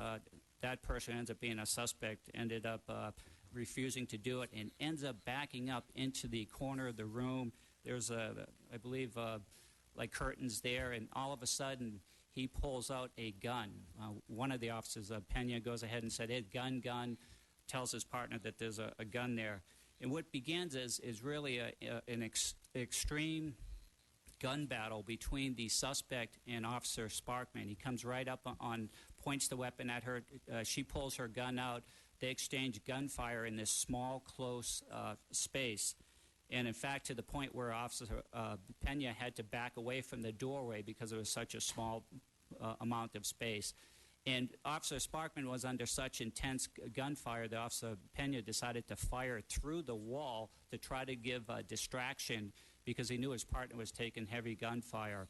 That person ends up being a suspect, ended up refusing to do it, and ends up backing up into the corner of the room. There's, I believe, like curtains there, and all of a sudden he pulls out a gun. One of the officers, Pena, goes ahead and said, hey, gun, tells his partner that there's a gun there. And what begins is really an extreme gun battle between the suspect and Officer Sparkman. He comes right up on, points the weapon at her. She pulls her gun out. They exchange gunfire in this small, close space. And in fact, to the point where Officer Pena had to back away from the doorway because it was such a small amount of space. And Officer Sparkman was under such intense gunfire that Officer Pena decided to fire through the wall to try to give a distraction because he knew his partner was taking heavy gunfire.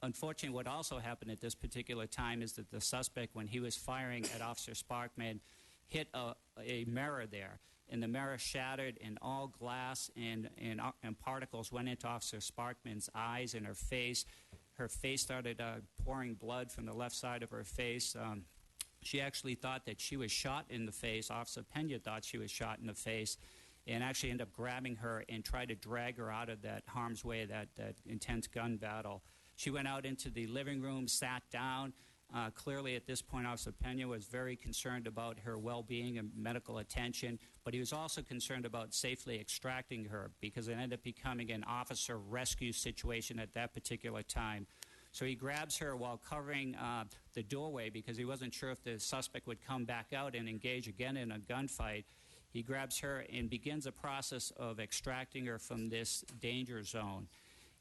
Unfortunately, what also happened at this particular time is that the suspect, when he was firing at Officer Sparkman, hit a mirror there. And the mirror shattered, and all glass and particles went into Officer Sparkman's eyes and her face. Her face started pouring blood from the left side of her face. She actually thought that she was shot in the face. Officer Pena thought she was shot in the face, and actually ended up grabbing her and tried to drag her out of that harm's way, that intense gun battle. She went out into the living room, sat down. Clearly, at this point, Officer Pena was very concerned about her well-being and medical attention, but he was also concerned about safely extracting her because it ended up becoming an officer rescue situation at that particular time. So he grabs her while covering the doorway because he wasn't sure if the suspect would come back out and engage again in a gunfight. He grabs her and begins a process of extracting her from this danger zone.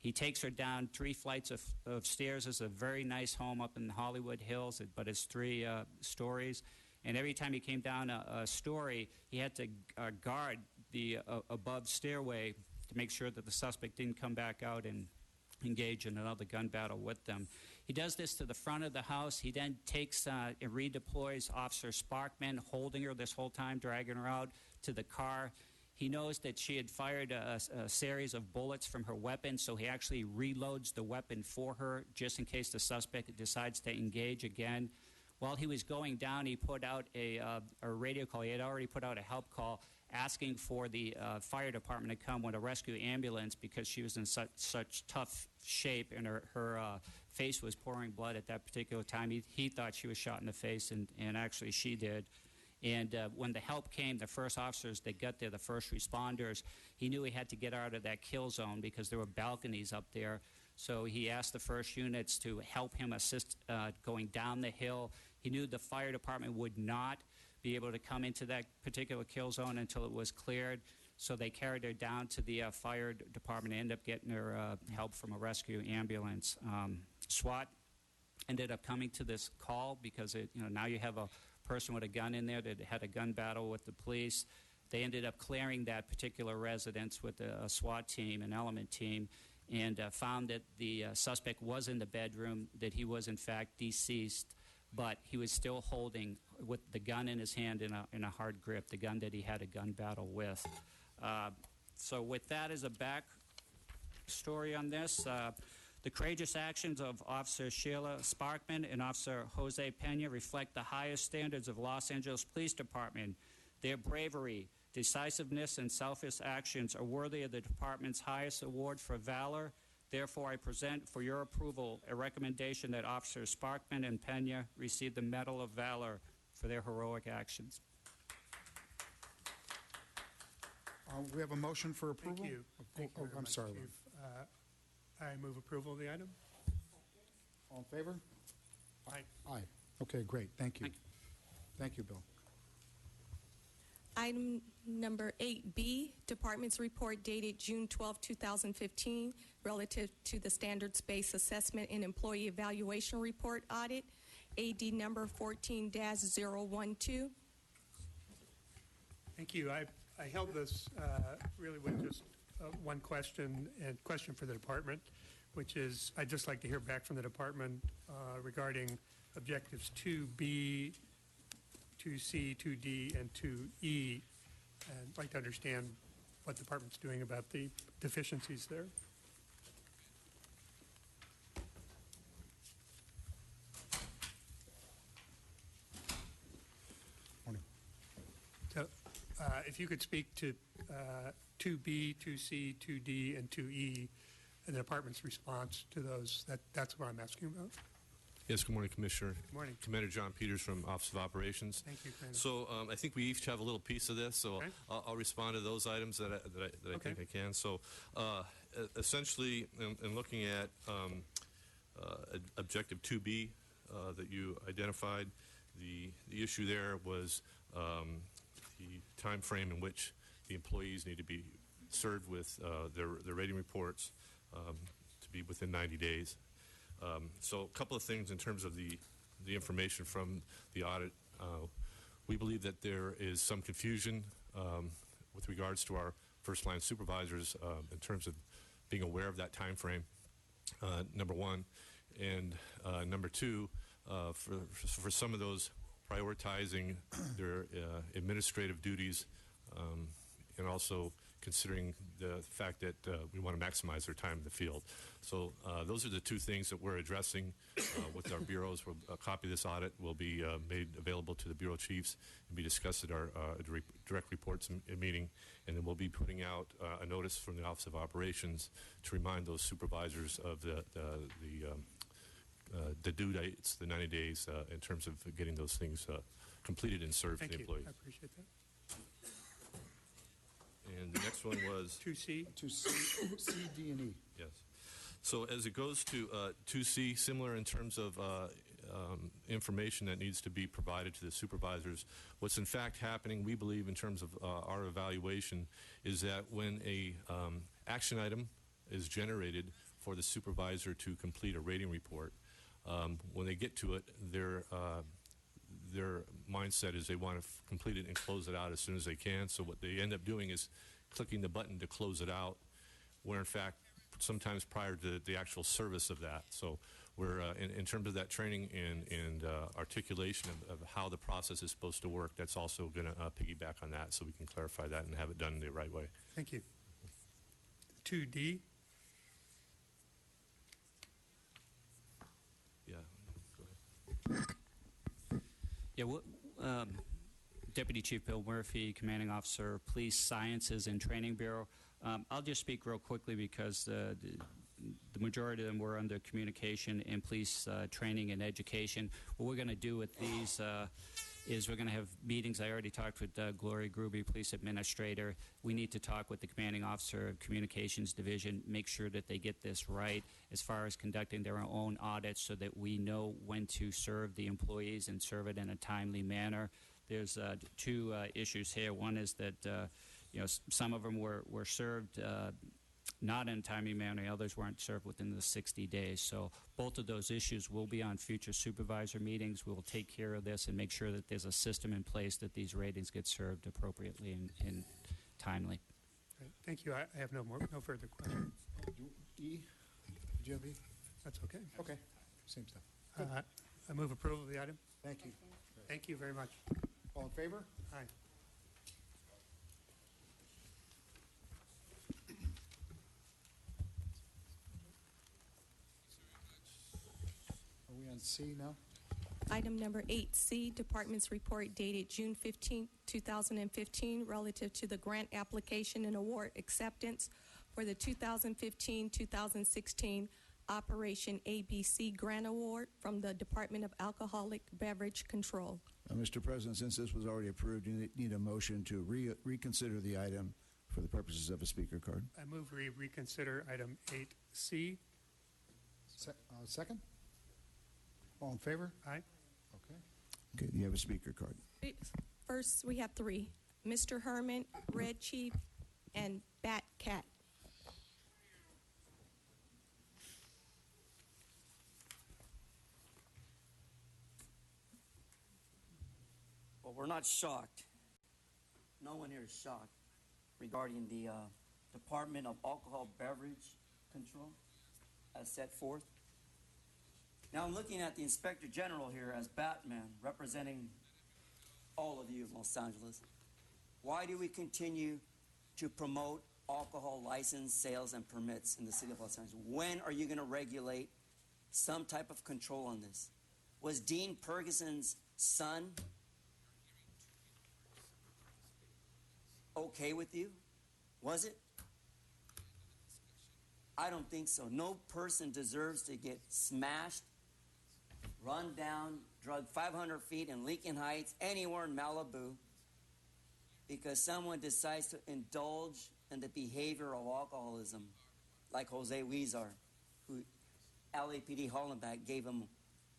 He takes her down 3 flights of stairs. It's a very nice home up in the Hollywood Hills, but it's 3 stories. And every time he came down a story, he had to guard the above stairway to make sure that the suspect didn't come back out and engage in another gun battle with them. He does this to the front of the house. He then takes and redeploys Officer Sparkman, holding her this whole time, dragging her out to the car. He knows that she had fired a series of bullets from her weapon, so he actually reloads the weapon for her just in case the suspect decides to engage again. While he was going down, he put out a radio call. He had already put out a help call asking for the fire department to come with a rescue ambulance because she was in such tough shape and her face was pouring blood at that particular time. He thought she was shot in the face, and actually she did. And when the help came, the first officers that got there, the first responders, he knew he had to get out of that kill zone because there were balconies up there. So he asked the first units to help him assist going down the hill. He knew the fire department would not be able to come into that particular kill zone until it was cleared. So they carried her down to the fire department and ended up getting her help from a rescue ambulance. SWAT ended up coming to this call because now you have a person with a gun in there that had a gun battle with the police. They ended up clearing that particular residence with a SWAT team, an element team, and found that the suspect was in the bedroom, that he was in fact deceased, but he was still holding with the gun in his hand in a hard grip, the gun that he had a gun battle with. So with that as a back story on this, The courageous actions of Officer Sheila Sparkman and Officer Jose Pena reflect the highest standards of Los Angeles Police Department. Their bravery, decisiveness, and selfless actions are worthy of the department's highest award for valor. Therefore, I present for your approval a recommendation that Officers Sparkman and Pena receive the Medal of Valor for their heroic actions. We have a motion for approval? Thank you. Thank you very I'm much, sorry. Chief. I move approval of the item. All in favor? Aye. Aye. Okay, great. Thank you. Thank you. Thank you, Bill. Item number 8B, Department's report dated June 12, 2015, relative to the Standards-Based Assessment and Employee Evaluation Report Audit, AD number 14-012. Thank you. I held this really with just one question and question for the department, which is I'd just like to hear back from the department regarding objectives 2B, 2C, 2D, and 2E. And I'd like to understand what the department's doing about the deficiencies there. Morning. So, if you could speak to 2B, 2C, 2D, and 2E, and the department's response to those, that's what I'm asking about. Yes, good morning, Commissioner. Good morning. Commander John Peters from Office of Operations. Thank you, Commander. So I think we each have a little piece of this, so Okay. I'll respond to those items that I Okay. think I can. So essentially, in looking at Objective 2B that you identified, the issue there was the time frame in which the employees need to be served with their rating reports to be within 90 days. So a couple of things in terms of the information from the audit. We believe that there is some confusion with regards to our first-line supervisors in terms of being aware of that time frame, number one. And number two, for some of those, prioritizing their administrative duties and also considering the fact that we want to maximize their time in the field. So those are the two things that we're addressing with our bureaus. A copy of this audit will be made available to the bureau chiefs and be discussed at our direct reports meeting, and then we'll be putting out a notice from the Office of Operations to remind those supervisors of the due dates, the 90 days, in terms of getting those things completed and served to the employees. I appreciate that. And the next one was 2C? 2C, C, D, and E. yes. So as it goes to 2C, similar in terms of information that needs to be provided to the supervisors. What's in fact happening, we believe, in terms of our evaluation, is that when a action item is generated for the supervisor to complete a rating report, when they get to it, their mindset is they want to complete it and close it out as soon as they can. So what they end up doing is clicking the button to close it out, where in fact sometimes prior to the actual service of that. So we're in terms of that training and articulation of how the process is supposed to work, that's also going to piggyback on that so we can clarify that and have it done the right way. Thank you. 2D? Yeah, go ahead. Yeah, Deputy Chief Bill Murphy, Commanding Officer, Police Sciences and Training Bureau. I'll just speak real quickly because the majority of them were under communication and police training and education. What we're going to do with these is we're going to have meetings. I already talked with Gloria Gruby, Police Administrator. We need to talk with the Commanding Officer of Communications Division, make sure that they get this right as far as conducting their own audits so that we know when to serve the employees and serve it in a timely manner. There's two issues here. One is that some of them were served not in a timely manner. Others weren't served within the 60 days. So both of those issues will be on future supervisor meetings. We will take care of this and make sure that there's a system in place that these ratings get served appropriately and timely. Great. Thank you. I have no further questions. E, did you have E? That's okay. Okay, same stuff. I move approval of the item. Thank you. Thank you very much. All in favor? Aye. And C, no? Item number 8C, Department's report dated June 15, 2015, relative to the grant application and award acceptance for the 2015-2016 Operation ABC Grant Award from the Department of Alcoholic Beverage Control. Mr. President, since this was already approved, you need a motion to reconsider the item for the purposes of a speaker card. I move we reconsider item 8C. Second? All in favor? Aye. Okay. Okay, you have a speaker card. First, we have three: Mr. Herman, Red Chief, and Bat Cat. Well, we're not shocked. No one here is shocked regarding the Department of Alcohol Beverage Control as set forth. Now I'm looking at the Inspector General here as Batman, representing all of you of Los Angeles. Why do we continue to promote alcohol license, sales, and permits in the city of Los Angeles? When are you going to regulate some type of control on this? Was Dean Ferguson's son okay with you? Was it? I don't think so. No person deserves to get smashed, run down, drugged 500 feet in Lincoln Heights, anywhere in Malibu, because someone decides to indulge in the behavior of alcoholism, like Jose Huizar, who LAPD Hollenbach gave him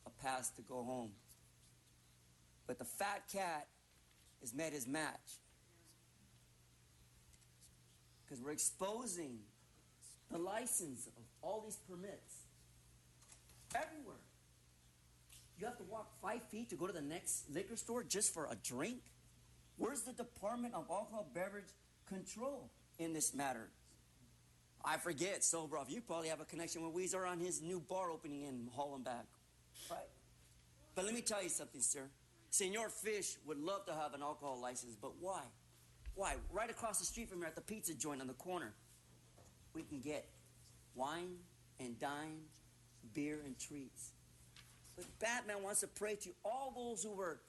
a pass to go home. But the fat cat has met his match, because we're exposing the license of all these permits everywhere. You have to walk 5 feet to go to the next liquor store just for a drink? Where's the Department of Alcohol Beverage Control in this matter? I forget, Sobrov, you probably have a connection with Huizar on his new bar opening in Hollenbach, right? But let me tell you something, sir. Senor Fish would love to have an alcohol license, but why? Why? Right across the street from here at the pizza joint on the corner, we can get wine and dine, beer and treats. But Batman wants to pray to all those who were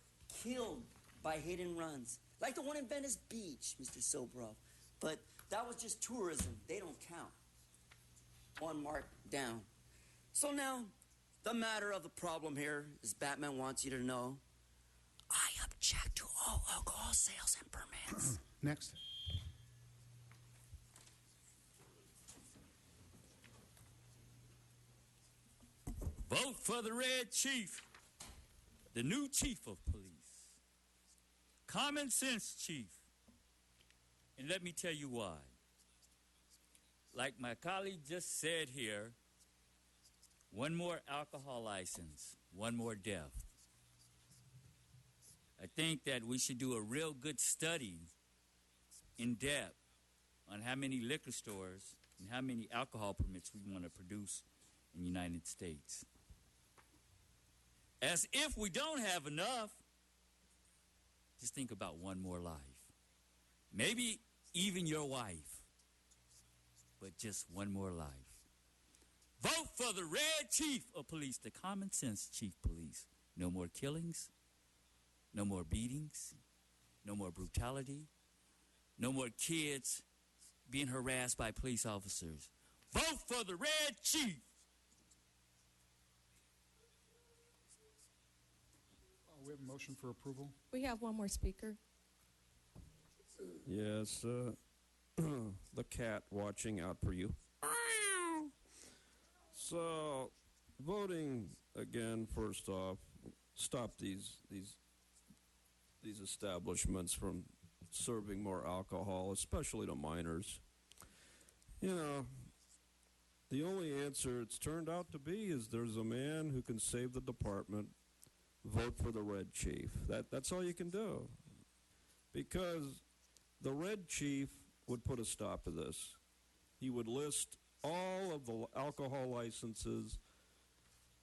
killed by hit and runs, like the one in Venice Beach, Mr. Sobrov. But that was just tourism. They don't count. One mark down. So now, the matter of the problem here is Batman wants you to know, I object to all alcohol sales and permits. Next. Vote for the Red Chief, the new chief of police. Common sense chief. And let me tell you why. Like my colleague just said here, one more alcohol license, one more death. I think that we should do a real good study in depth on how many liquor stores and how many alcohol permits we want to produce in the United States. As if we don't have enough, just think about one more life. Maybe even your wife, but just one more life. Vote for the Red Chief of Police, the common sense chief police. No more killings, no more beatings, no more brutality, no more kids being harassed by police officers. Vote for the Red Chief. We have a motion for approval. We have one more speaker. Yes, the cat watching out for you. So, voting again. First off, stop these establishments from serving more alcohol, especially to minors. You know, the only answer it's turned out to be is there's a man who can save the department. Vote for the Red Chief. That's all you can do. Because the Red Chief would put a stop to this. He would list all of the alcohol licenses,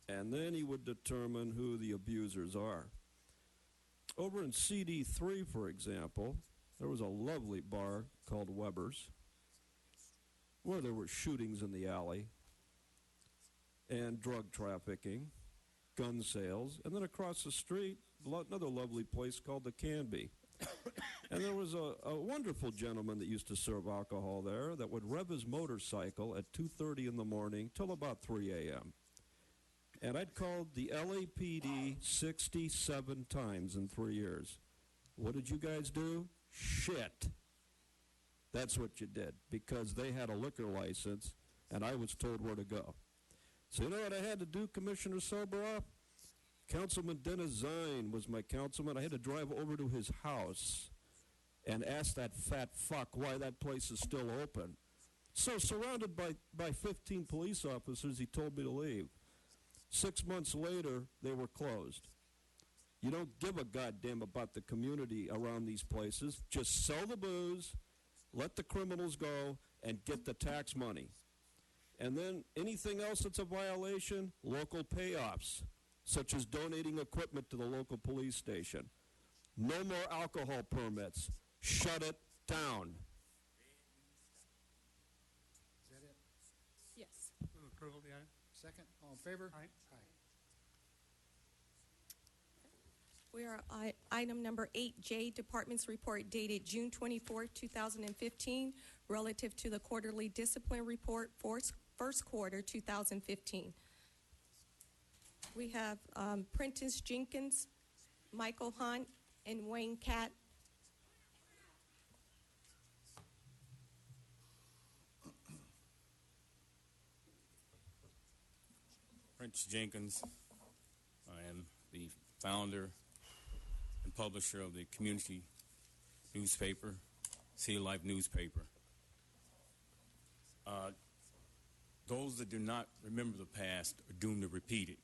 and then he would determine who the abusers are. Over in CD3, for example, there was a lovely bar called Weber's, where there were shootings in the alley and drug trafficking, gun sales, and then across the street, another lovely place called the Canby. And there was a wonderful gentleman that used to serve alcohol there that would rev his motorcycle at 2:30 in the morning till about 3 a.m. And I'd called the LAPD 67 times in 3 years. What did you guys do? Shit. That's what you did, because they had a liquor license, and I was told where to go. So you know what I had to do, Commissioner Soboroff? Councilman Dennis Zine was my councilman. I had to drive over to his house and ask that fat fuck why that place is still open. So surrounded by 15 police officers, he told me to leave. 6 months later, they were closed. You don't give a goddamn about the community around these places. Just sell the booze, let the criminals go, and get the tax money. And then anything else that's a violation, local payoffs, such as donating equipment to the local police station. No more alcohol permits. Shut it down. Is that it? Yes. Move approval of the item. Second, all in favor? Aye. We are item number 8J, Department's Report dated June 24, 2015, relative to the Quarterly Discipline Report for first quarter 2015. We have Prentice Jenkins, Michael Hunt, and Wayne Catt. Prince Jenkins. I am the founder and publisher of the community newspaper, City Life newspaper. Those that do not remember the past are doomed to repeat it,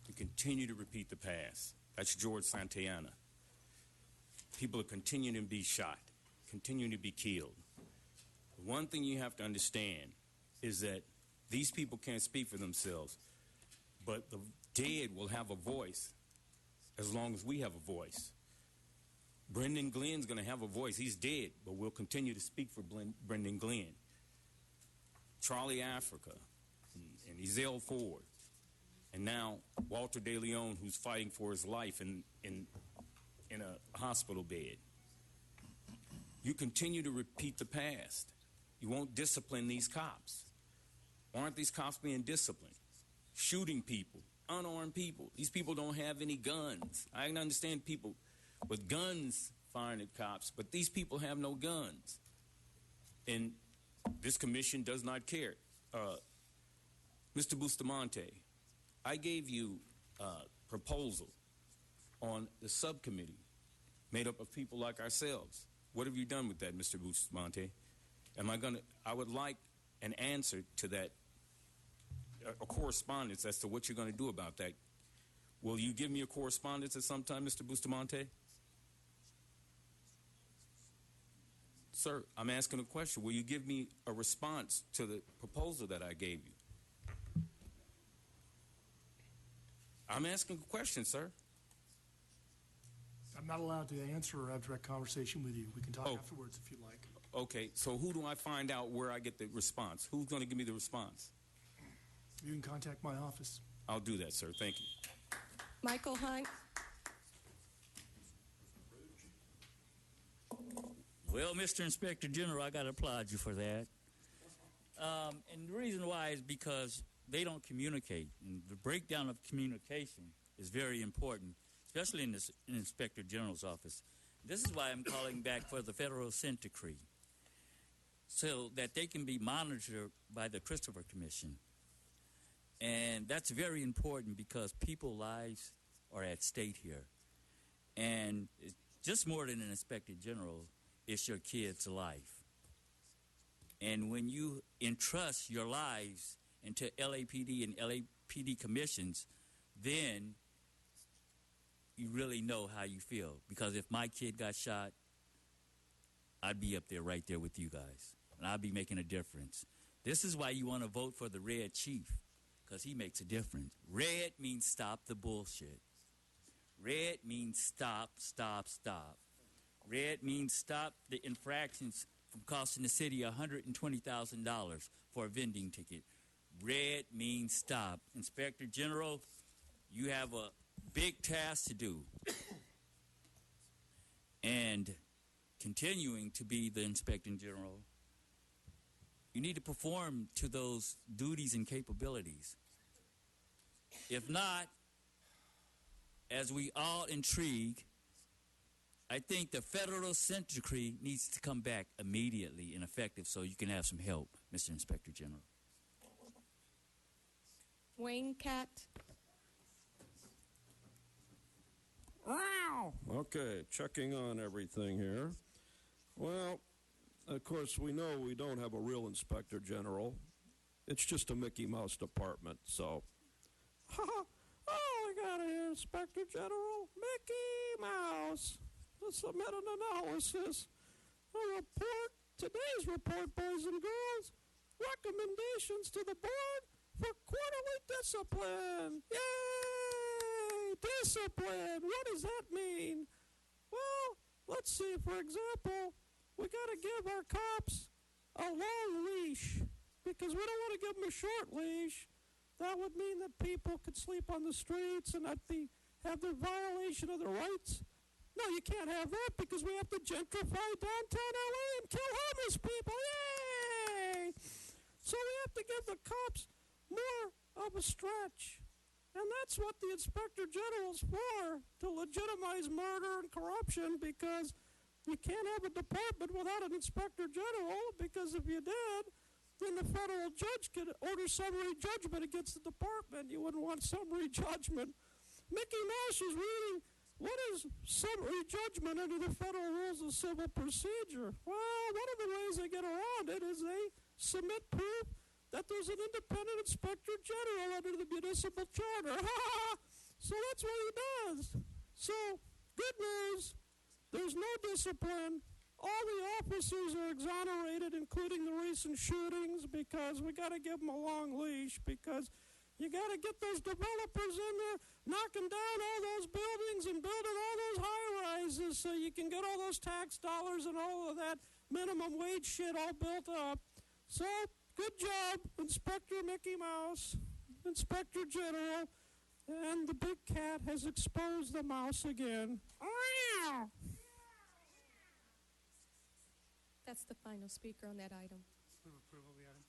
to continue to repeat the past. That's George Santayana. People are continuing to be shot, continuing to be killed. The one thing you have to understand is that these people can't speak for themselves, but the dead will have a voice as long as we have a voice. Brendan Glenn's going to have a voice. He's dead, but we'll continue to speak for Brendan Glenn. Charlie Africa and Ezell Ford, and now Walter De Leon, who's fighting for his life in a hospital bed. You continue to repeat the past. You won't discipline these cops. Aren't these cops being disciplined? Shooting people, unarmed people. These people don't have any guns. I can understand people with guns firing at cops, but these people have no guns. And this commission does not care. Mr. Bustamante, I gave you a proposal on the subcommittee made up of people like ourselves. What have you done with that, Mr. Bustamante? I would like an answer to that, a correspondence as to what you're going to do about that. Will you give me a correspondence at some time, Mr. Bustamante? Sir, I'm asking a question. Will you give me a response to the proposal that I gave you? I'm asking a question, sir. I'm not allowed to answer or have direct conversation with you. We can talk afterwards if you'd like. Okay, so who do I find out where I get the response? Who's going to give me the response? You can contact my office. I'll do that, sir. Thank you. Michael Hunt. Well, Mr. Inspector General, I got to applaud you for that. And the reason why is because they don't communicate. And the breakdown of communication is very important, especially in the Inspector General's office. This is why I'm calling back for the federal consent decree, so that they can be monitored by the Christopher Commission. And that's very important because people's lives are at stake here. And it's just more than an Inspector General, it's your kid's life. And when you entrust your lives into LAPD and LAPD commissions, then you really know how you feel. Because if my kid got shot, I'd be up there right there with you guys. And I'd be making a difference. This is why you want to vote for the Red Chief, because he makes a difference. Red means stop the bullshit. Red means stop, stop, stop. Red means stop the infractions from costing the city $120,000 for a vending ticket. Red means stop. Inspector General, You have a big task to do. And continuing to be the Inspector General, you need to perform to those duties and capabilities. If not, as we all intrigue, I think the federal consent decree needs to come back immediately and effective so you can have some help, Mr. Inspector General. Wayne Cat. Okay, checking on everything here. Well, of course, we know we don't have a real Inspector General. It's just a Mickey Mouse department, so. Oh, we got an Inspector General, Mickey Mouse. Let's submit an analysis. A report, today's report, boys and girls. Recommendations to the board for quarterly discipline. Yay! Discipline. What does that mean? Well, let's see. For example, we got to give our cops a long leash because we don't want to give them a short leash. That would mean that people could sleep on the streets and have their violation of their rights. No, you can't have that because we have to gentrify downtown LA and kill homeless people. Yay! So we have to give the cops more of a stretch. And that's what the Inspector General's for, to legitimize murder and corruption, because you can't have a department without an Inspector General, because if you did, then the federal judge could order summary judgment against the department. You wouldn't want summary judgment. Mickey Mouse was reading, what is summary judgment under the federal rules of civil procedure? Well, one of the ways they get around it is they submit proof that there's an independent Inspector General under the municipal charter. So that's what he does. So, good news, there's no discipline. All the officers are exonerated, including the recent shootings, because we got to give them a long leash, because you got to get those developers in there knocking down all those buildings and building all those high-rises so you can get all those tax dollars and all of that minimum wage shit all built up. So, good job, Inspector Mickey Mouse, Inspector General, and the big cat has exposed the mouse again. That's the final speaker on that item. Move approval of the item.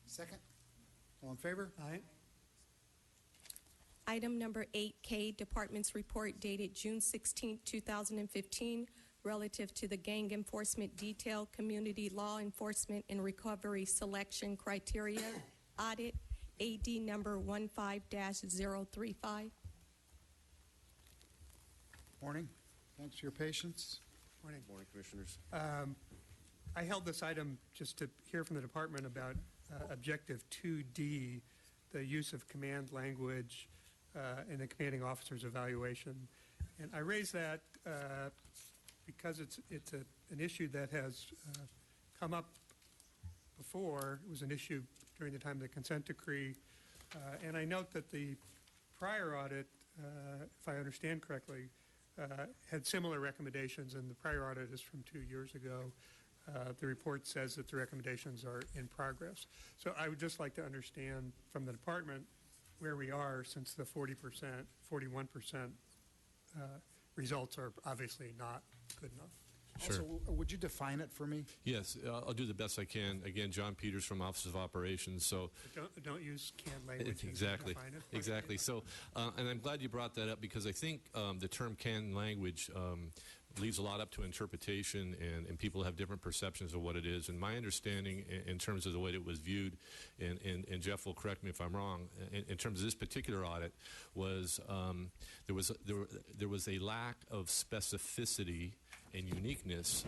Second. All in favor? Aye. Item number 8K, Department's Report dated June 16, 2015, relative to the Gang Enforcement Detail Community Law Enforcement and Recovery Selection Criteria Audit, AD number 15-035. Morning. Thanks for your patience. Morning. Morning, Commissioners. I held this item just to hear from the department about Objective 2D, the use of command language in the commanding officer's evaluation. And I raise that because it's an issue that has come up before. It was an issue during the time of the consent decree. And I note that the prior audit, if I understand correctly, had similar recommendations, and the prior audit is from 2 years ago. The report says that the recommendations are in progress. So I would just like to understand from the department where we are, since the 40%, 41% results are obviously not good enough. Sure. Also, would you define it for me? Yes, I'll do the best I can. Again, John Peters from Office of Operations. So Don't use canned language. exactly, Define it. exactly. So, and I'm glad you brought that up because I think the term canned language leaves a lot up to interpretation, and people have different perceptions of what it is. And my understanding, in terms of the way it was viewed, and Jeff will correct me if I'm wrong, in terms of this particular audit, was there was a lack of specificity and uniqueness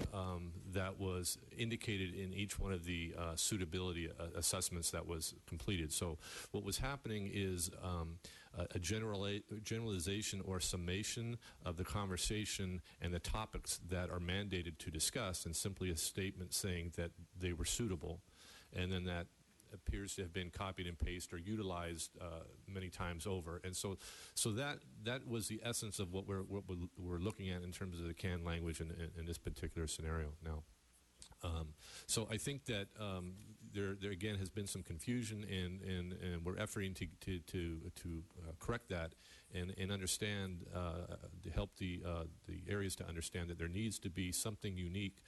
that was indicated in each one of the suitability assessments that was completed. So what was happening is a generalization or summation of the conversation and the topics that are mandated to discuss, and simply a statement saying that they were suitable, and then that appears to have been copied and pasted or utilized many times over. And so that was the essence of what we're looking at in terms of the canned language in this particular scenario now. So I think that there again has been some confusion, and we're efforting to correct that and understand to help the areas to understand that there needs to be something unique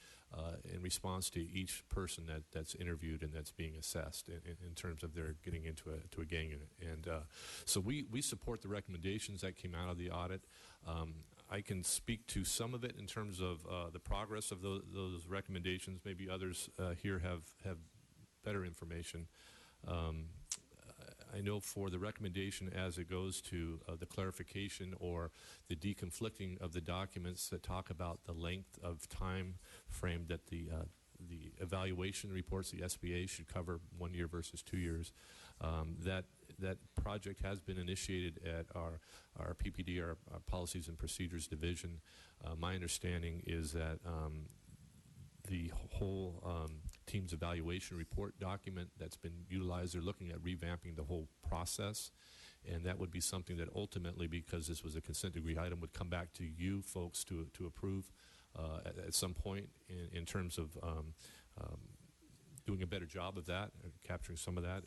in response to each person that's interviewed and that's being assessed in terms of their getting into a gang unit. And so we support the recommendations that came out of the audit. I can speak to some of it in terms of the progress of those recommendations. Maybe others here have better information. I know for the recommendation as it goes to the clarification or the deconflicting of the documents that talk about the length of time frame that the evaluation reports, the SBA, should cover 1 year versus 2 years. That project has been initiated at our PPD, our Policies and Procedures Division. My understanding is that the whole team's evaluation report document that's been utilized, they're looking at revamping the whole process, and that would be something that ultimately, because this was a consent decree item, would come back to you folks to approve at some point in terms of doing a better job of that, capturing some of that.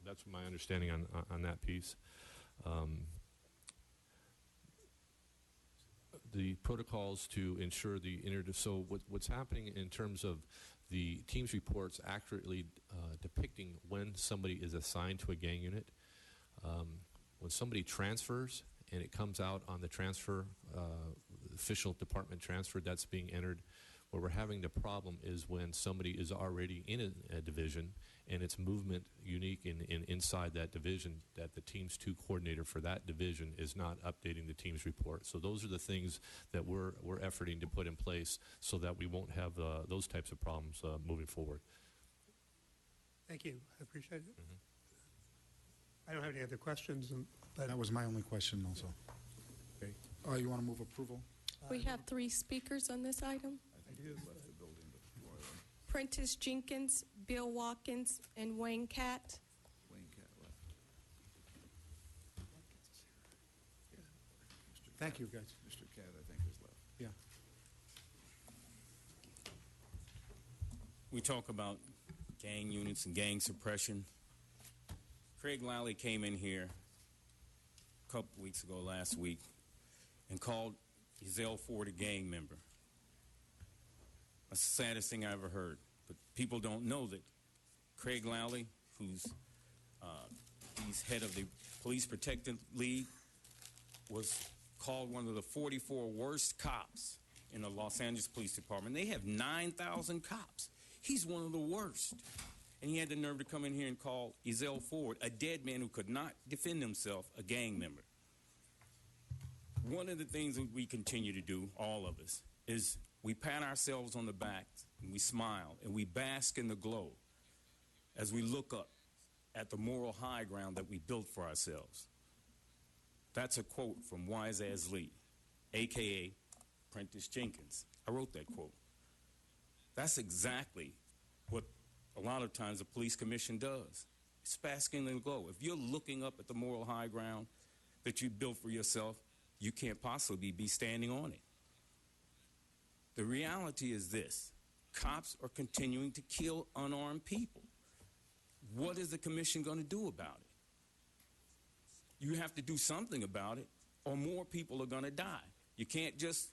That's my understanding on that piece. The protocols to ensure the so what's happening in terms of the team's reports accurately depicting when somebody is assigned to a gang unit. When somebody transfers and it comes out on the transfer, official department transfer that's being entered, where we're having the problem is when somebody is already in a division and its movement unique inside that division, that the Teams 2 coordinator for that division is not updating the team's report. So those are the things that we're efforting to put in place so that we won't have those types of problems moving forward. Thank you. I appreciate it. I don't have any other questions. But That was my only question also. Okay. You want to move approval? We have 3 speakers on this item. Prentice Jenkins, Bill Watkins, and Wayne Catt. Thank you, guys. Mr. Catt, I think, is left. Yeah. We talk about gang units and gang suppression. Craig Lally came in here a couple weeks ago, last week, and called Ezell Ford a gang member. That's the saddest thing I ever heard. But people don't know that Craig Lally, who's he's head of the Police Protective League, was called one of the 44 worst cops in the Los Angeles Police Department. They have 9,000 cops. He's one of the worst. And he had the nerve to come in here and call Ezell Ford, a dead man who could not defend himself, a gang member. One of the things that we continue to do, all of us, is we pat ourselves on the back and we smile and we bask in the glow as we look up at the moral high ground that we built for ourselves. That's a quote from Wise As Lee, a.k.a. Prentice Jenkins. I wrote that quote. That's exactly what a lot of times the police commission does. It's basking in the glow. If you're looking up at the moral high ground that you built for yourself, you can't possibly be standing on it. The reality is this: cops are continuing to kill unarmed people. What is the commission going to do about it? You have to do something about it, or more people are going to die. You can't just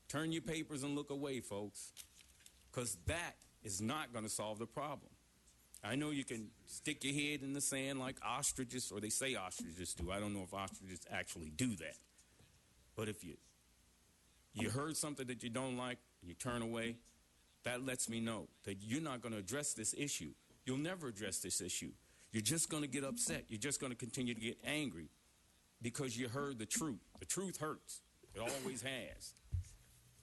turn your papers and look away, folks, because that is not going to solve the problem. I know you can stick your head in the sand like ostriches, or they say ostriches do. I don't know if ostriches actually do that. But if you heard something that you don't like, you turn away, that lets me know that you're not going to address this issue. You'll never address this issue. You're just going to get upset. You're just going to continue to get angry because you heard the truth. The truth hurts. It always has.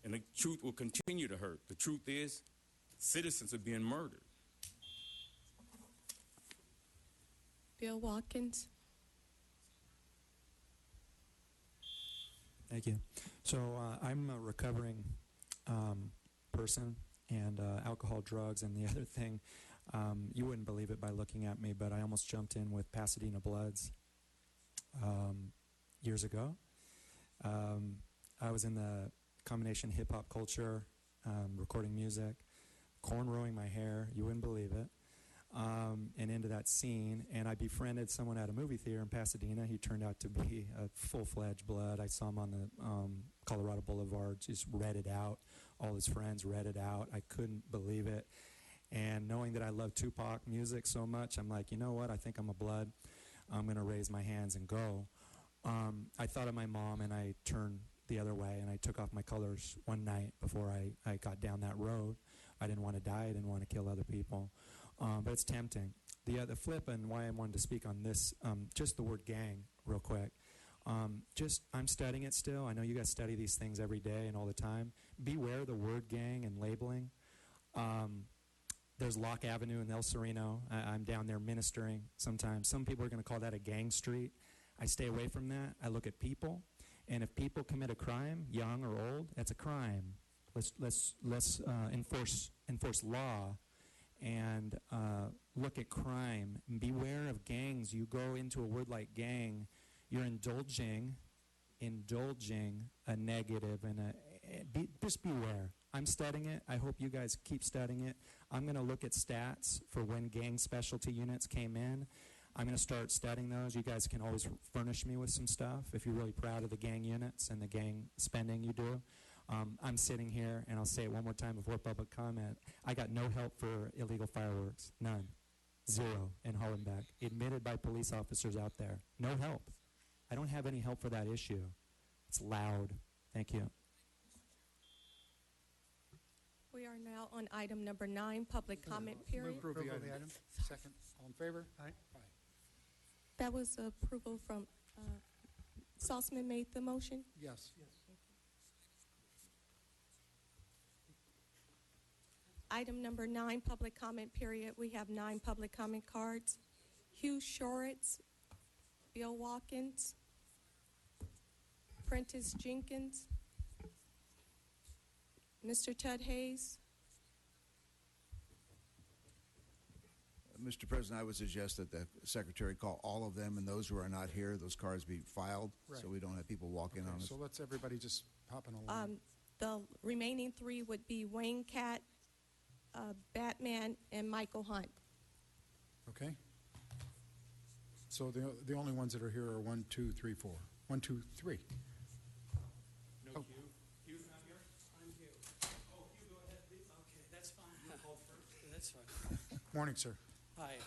And the truth will continue to hurt. The truth is, citizens are being murdered. Bill Watkins. Thank you. So I'm a recovering person, and alcohol, drugs, and the other thing, you wouldn't believe it by looking at me, but I almost jumped in with Pasadena Bloods years ago. I was in the combination hip-hop culture, recording music, cornrowing my hair. You wouldn't believe it. and into that scene. And I befriended someone at a movie theater in Pasadena. He turned out to be a full-fledged blood. I saw him on the Colorado Boulevard, just read it out. All his friends read it out. I couldn't believe it. And knowing that I love Tupac music so much, I'm like, you know what? I think I'm a blood. I'm going to raise my hands and go. I thought of my mom, and I turned the other way, and I took off my colors one night before I got down that road. I didn't want to die. I didn't want to kill other people. But it's tempting. The flip and why I wanted to speak on this, just the word gang real quick. I'm studying it still. I know you guys study these things every day and all the time. Beware the word gang and labeling. There's Locke Avenue in El Sereno. I'm down there ministering sometimes. Some people are going to call that a gang street. I stay away from that. I look at people. And if people commit a crime, young or old, that's a crime. Let's enforce law and look at crime. Beware of gangs. You go into a word like gang, you're indulging a negative and just beware. I'm studying it. I hope you guys keep studying it. I'm going to look at stats for when gang specialty units came in. I'm going to start studying those. You guys can always furnish me with some stuff if you're really proud of the gang units and the gang spending you do. I'm sitting here, and I'll say it one more time before public comment. I got no help for illegal fireworks. None. Zero in Hollenbeck. Admitted by police officers out there. No help. I don't have any help for that issue. It's loud. Thank you. We are now on item number 9, public comment period. Move approve the item. Second. All in favor? Aye. That was approval from, Salzman made the motion? Yes. Item number 9, public comment period. We have 9 public comment cards. Hugh Shoritz, Bill Watkins, Prentice Jenkins, Mr. Ted Hayes. Mr. President, I would suggest that the secretary call all of them, and those who are not here, those cards be filed, Right. so we don't have people walk in on us. So let's everybody just pop in a line. The remaining 3 would be Wayne Cat, Batman, and Michael Hunt. Okay. So the only ones that are here are 1, 2, 3, 4. 1, 2, 3. No Oh. Hugh? Hugh's not here? I'm Hugh. Oh, Hugh, go ahead, please. Okay, that's fine. You called first? That's fine. Morning, sir. Hi,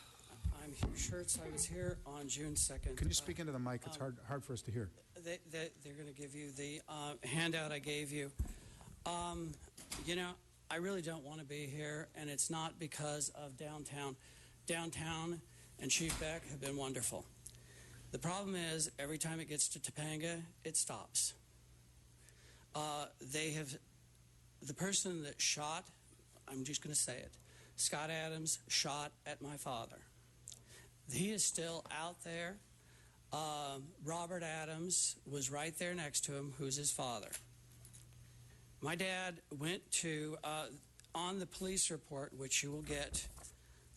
I'm Hugh Schertz. I was here on June 2nd. Can you speak into the mic? It's hard for us to hear. They're going to give you the handout I gave you. You know, I really don't want to be here, and it's not because of downtown. Downtown and Chief Beck have been wonderful. The problem is, every time it gets to Topanga, it stops. The person that shot, I'm just going to say it, Scott Adams shot at my father. He is still out there. Robert Adams was right there next to him, who's his father. My dad went to, on the police report, which you will get,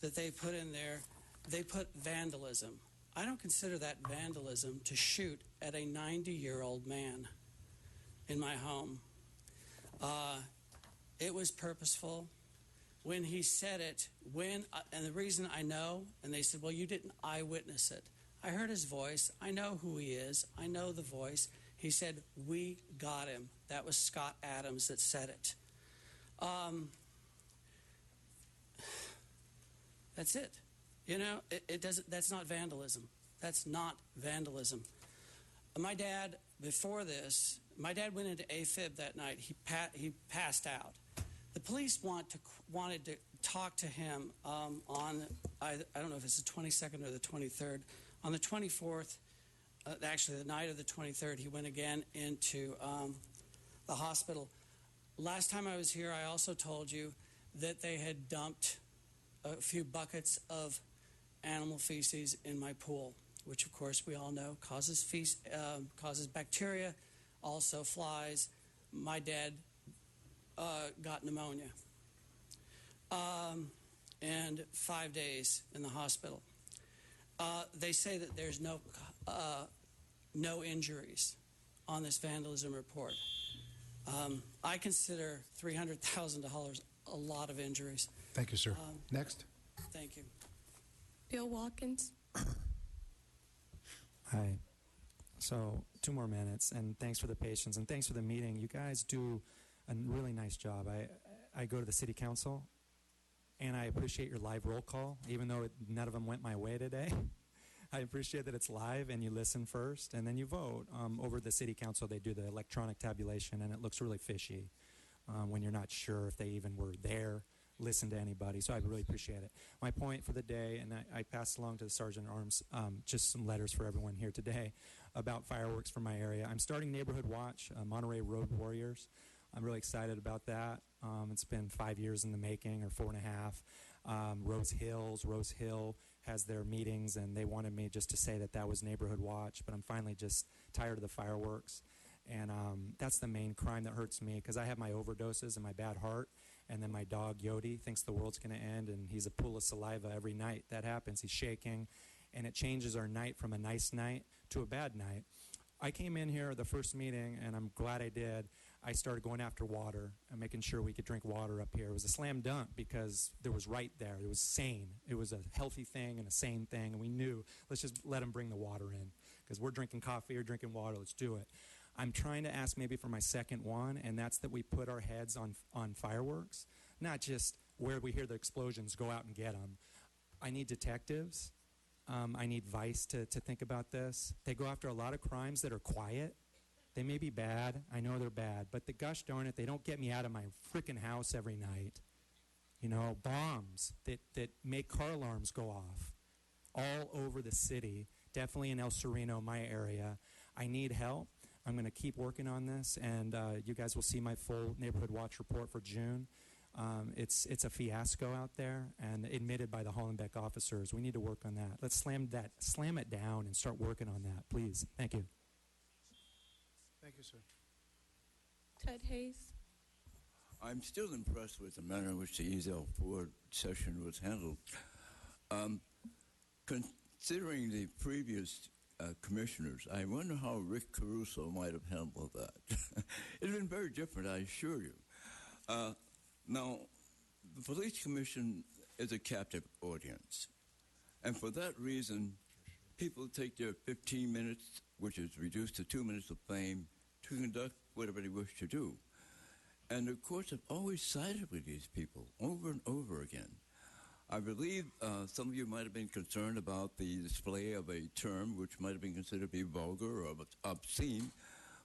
that they put in there, they put vandalism. I don't consider that vandalism to shoot at a 90-year-old man in my home. It was purposeful. When he said it, and the reason I know, and they said, well, you didn't eyewitness it. I heard his voice. I know who he is. I know the voice. He said, we got him. That was Scott Adams that said it. That's it. You know, it doesn't. That's not vandalism. That's not vandalism. My dad, before this, my dad went into AFib that night. He passed out. The police wanted to talk to him on, I don't know if it's the 22nd or the 23rd. On the 24th, actually the night of the 23rd, he went again into the hospital. Last time I was here, I also told you that they had dumped a few buckets of animal feces in my pool, which of course we all know causes bacteria, also flies. My dad got pneumonia and 5 days in the hospital. They say that there's no injuries on this vandalism report. I consider $300,000 a lot of injuries. Thank you, sir. Next. Thank you. Bill Watkins. Hi. So 2 more minutes, and thanks for the patience, and thanks for the meeting. You guys do a really nice job. I go to the city council, and I appreciate your live roll call, even though none of them went my way today. I appreciate that it's live, and you listen first, and then you vote. Over the city council, they do the electronic tabulation, and it looks really fishy when you're not sure if they even were there, listen to anybody. So I really appreciate it. My point for the day, and I passed along to the Sergeant at Arms just some letters for everyone here today about fireworks from my area. I'm starting Neighborhood Watch, Monterey Road Warriors. I'm really excited about that. It's been 5 years in the making, or 4.5. Rose Hill has their meetings, and they wanted me just to say that was Neighborhood Watch, but I'm finally just tired of the fireworks. And that's the main crime that hurts me, because I have my overdoses and my bad heart, and then my dog Yodi thinks the world's going to end, and he's a pool of saliva every night. That happens. He's shaking, and it changes our night from a nice night to a bad night. I came in here the first meeting, and I'm glad I did. I started going after water and making sure we could drink water up here. It was a slam dunk because there was right there. It was sane. It was a healthy thing and a sane thing, and we knew, let's just let them bring the water in, because we're drinking coffee or drinking water. Let's do it. I'm trying to ask maybe for my second one, and that's that we put our heads on fireworks, not just where we hear the explosions, go out and get them. I need detectives. I need Vice to think about this. They go after a lot of crimes that are quiet. They may be bad. I know they're bad. But the gosh darn it, they don't get me out of my freaking house every night. You know, bombs that make car alarms go off all over the city, definitely in El Sereno, my area. I need help. I'm going to keep working on this, and you guys will see my full Neighborhood Watch report for June. It's a fiasco out there, and admitted by the Hollenbeck officers. We need to work on that. Let's slam it down and start working on that, please. Thank you. Thank you, sir. Ted Hayes. I'm still impressed with the manner in which the Ezel Ford session was handled. Considering the previous commissioners, I wonder how Rick Caruso might have handled that. It would have been very different, I assure you. Now, the police commission is a captive audience, and for that reason, people take their 15 minutes, which is reduced to 2 minutes of fame, to conduct whatever they wish to do. And the courts have always sided with these people over and over again. I believe some of you might have been concerned about the display of a term which might have been considered to be vulgar or obscene,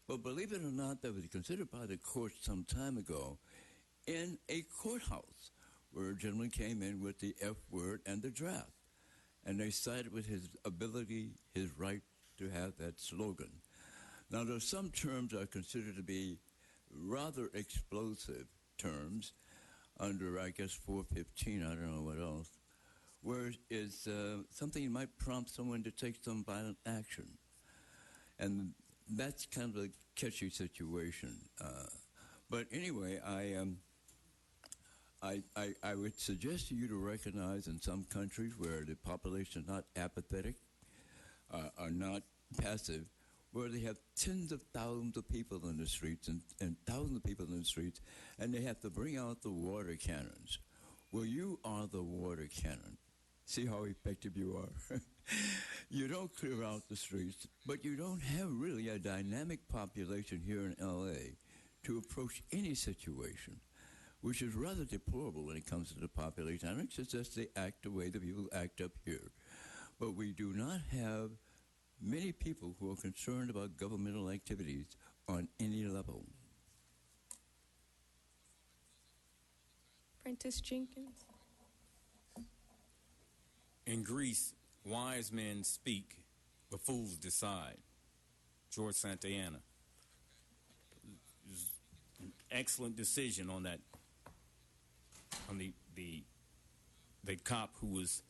but believe it or not, that was considered by the court some time ago in a courthouse where a gentleman came in with the F word and the draft. And they sided with his ability, his right to have that slogan. Now, there are some terms that are considered to be rather explosive terms under, I guess, 415, I don't know what else, where it's something that might prompt someone to take some violent action. And that's kind of a catchy situation. But anyway, I would suggest to you to recognize in some countries where the population is not apathetic, are not passive, where they have tens of thousands of people in the streets and thousands of people in the streets, and they have to bring out the water cannons. Well, you are the water cannon. See how effective you are? You don't clear out the streets, but you don't have really a dynamic population here in L.A. to approach any situation, which is rather deplorable when it comes to the population. I don't suggest they act the way the people act up here, but we do not have many people who are concerned about governmental activities on any level. Prentice Jenkins. In Greece, wise men speak, but fools decide. George Santayana. An excellent decision on that, on the cop who was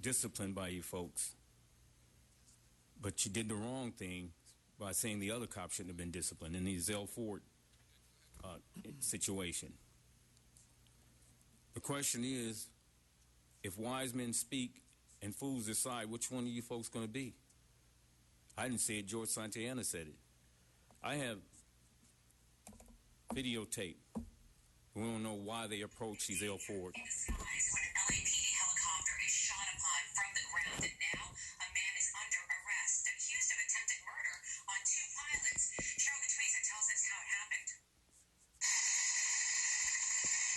disciplined by you folks. But you did the wrong thing by saying the other cop shouldn't have been disciplined in the Zell Ford situation. The question is, if wise men speak and fools decide, which one are you folks going to be? I didn't say it. George Santayana said it. I have videotape. We don't know why they approached these Zell Ford. When an LAPD helicopter is shot As of now, a man is under arrest, accused of attempted murder on 2 pilots. Charlie Tweeza tells us how it happened.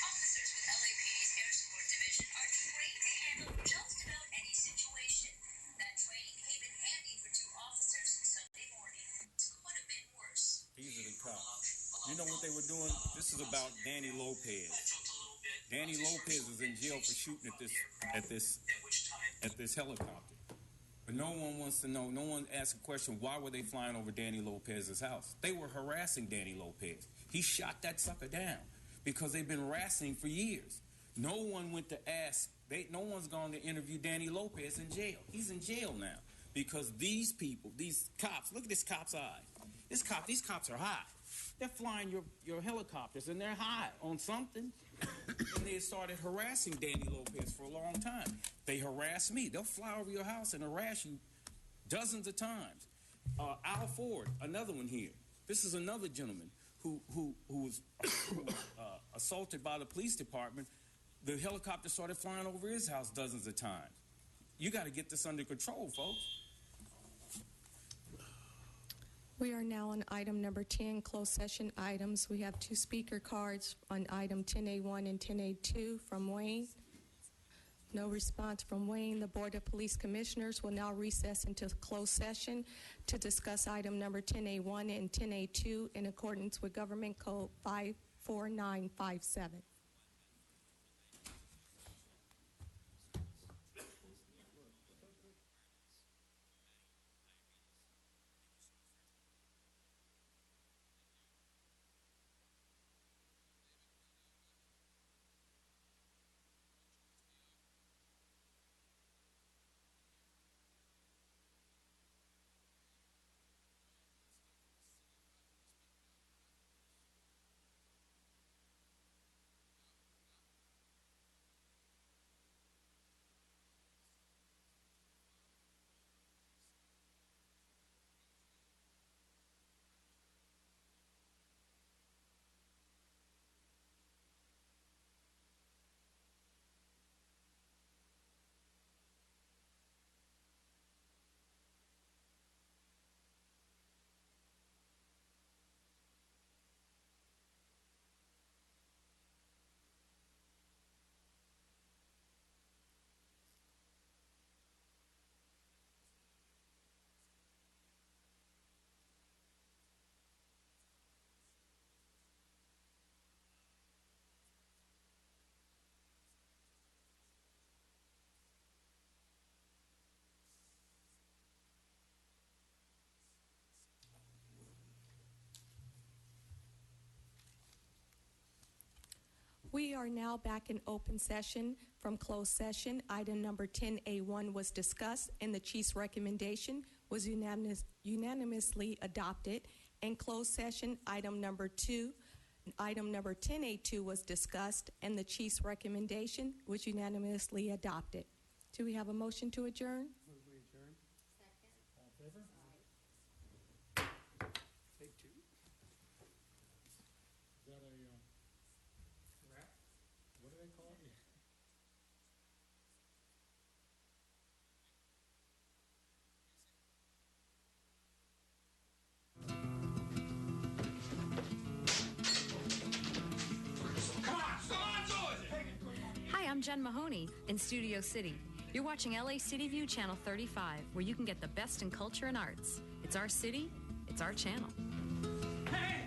Officers with LAPD's Air Support Division are trained to handle just about any situation. That training came in handy for 2 officers Sunday morning. It could have been worse. These are the cops. You know what they were doing? This is about Danny Lopez. Danny Lopez was in jail for shooting at this helicopter. But no one wants to know, no one asks a question, why were they flying over Danny Lopez's house? They were harassing Danny Lopez. He shot that sucker down because they've been harassing for years. No one went to ask, no one's gone to interview Danny Lopez in jail. He's in jail now because these people, these cops, look at this cop's eye. These cops are high. They're flying your helicopters and they're high on something. And they started harassing Danny Lopez for a long time. They harass me. They'll fly over your house and harass you dozens of times. Al Ford, another one here. This is another gentleman who was assaulted by the police department. The helicopter started flying over his house dozens of times. You got to get this under control, folks. We are now on item number 10, closed session items. We have 2 speaker cards on item 10A1 and 10A2 from Wayne. No response from Wayne. The Board of Police Commissioners will now recess into closed session to discuss item number 10A1 and 10A2 in accordance with Government Code 54957. We are now back in open session from closed session. Item number 10A1 was discussed, and the Chief's recommendation was unanimously adopted. In closed session, item number 10A2 was discussed, and the Chief's recommendation was unanimously adopted. Do we have a motion to adjourn? Move we adjourn. All in favor? Take 2. Is that a wrap? What do they call it? Hi, I'm Jen Mahoney in Studio City. You're watching LA City View Channel 35, where you can get the best in culture and arts. It's our city, it's our channel. Hey!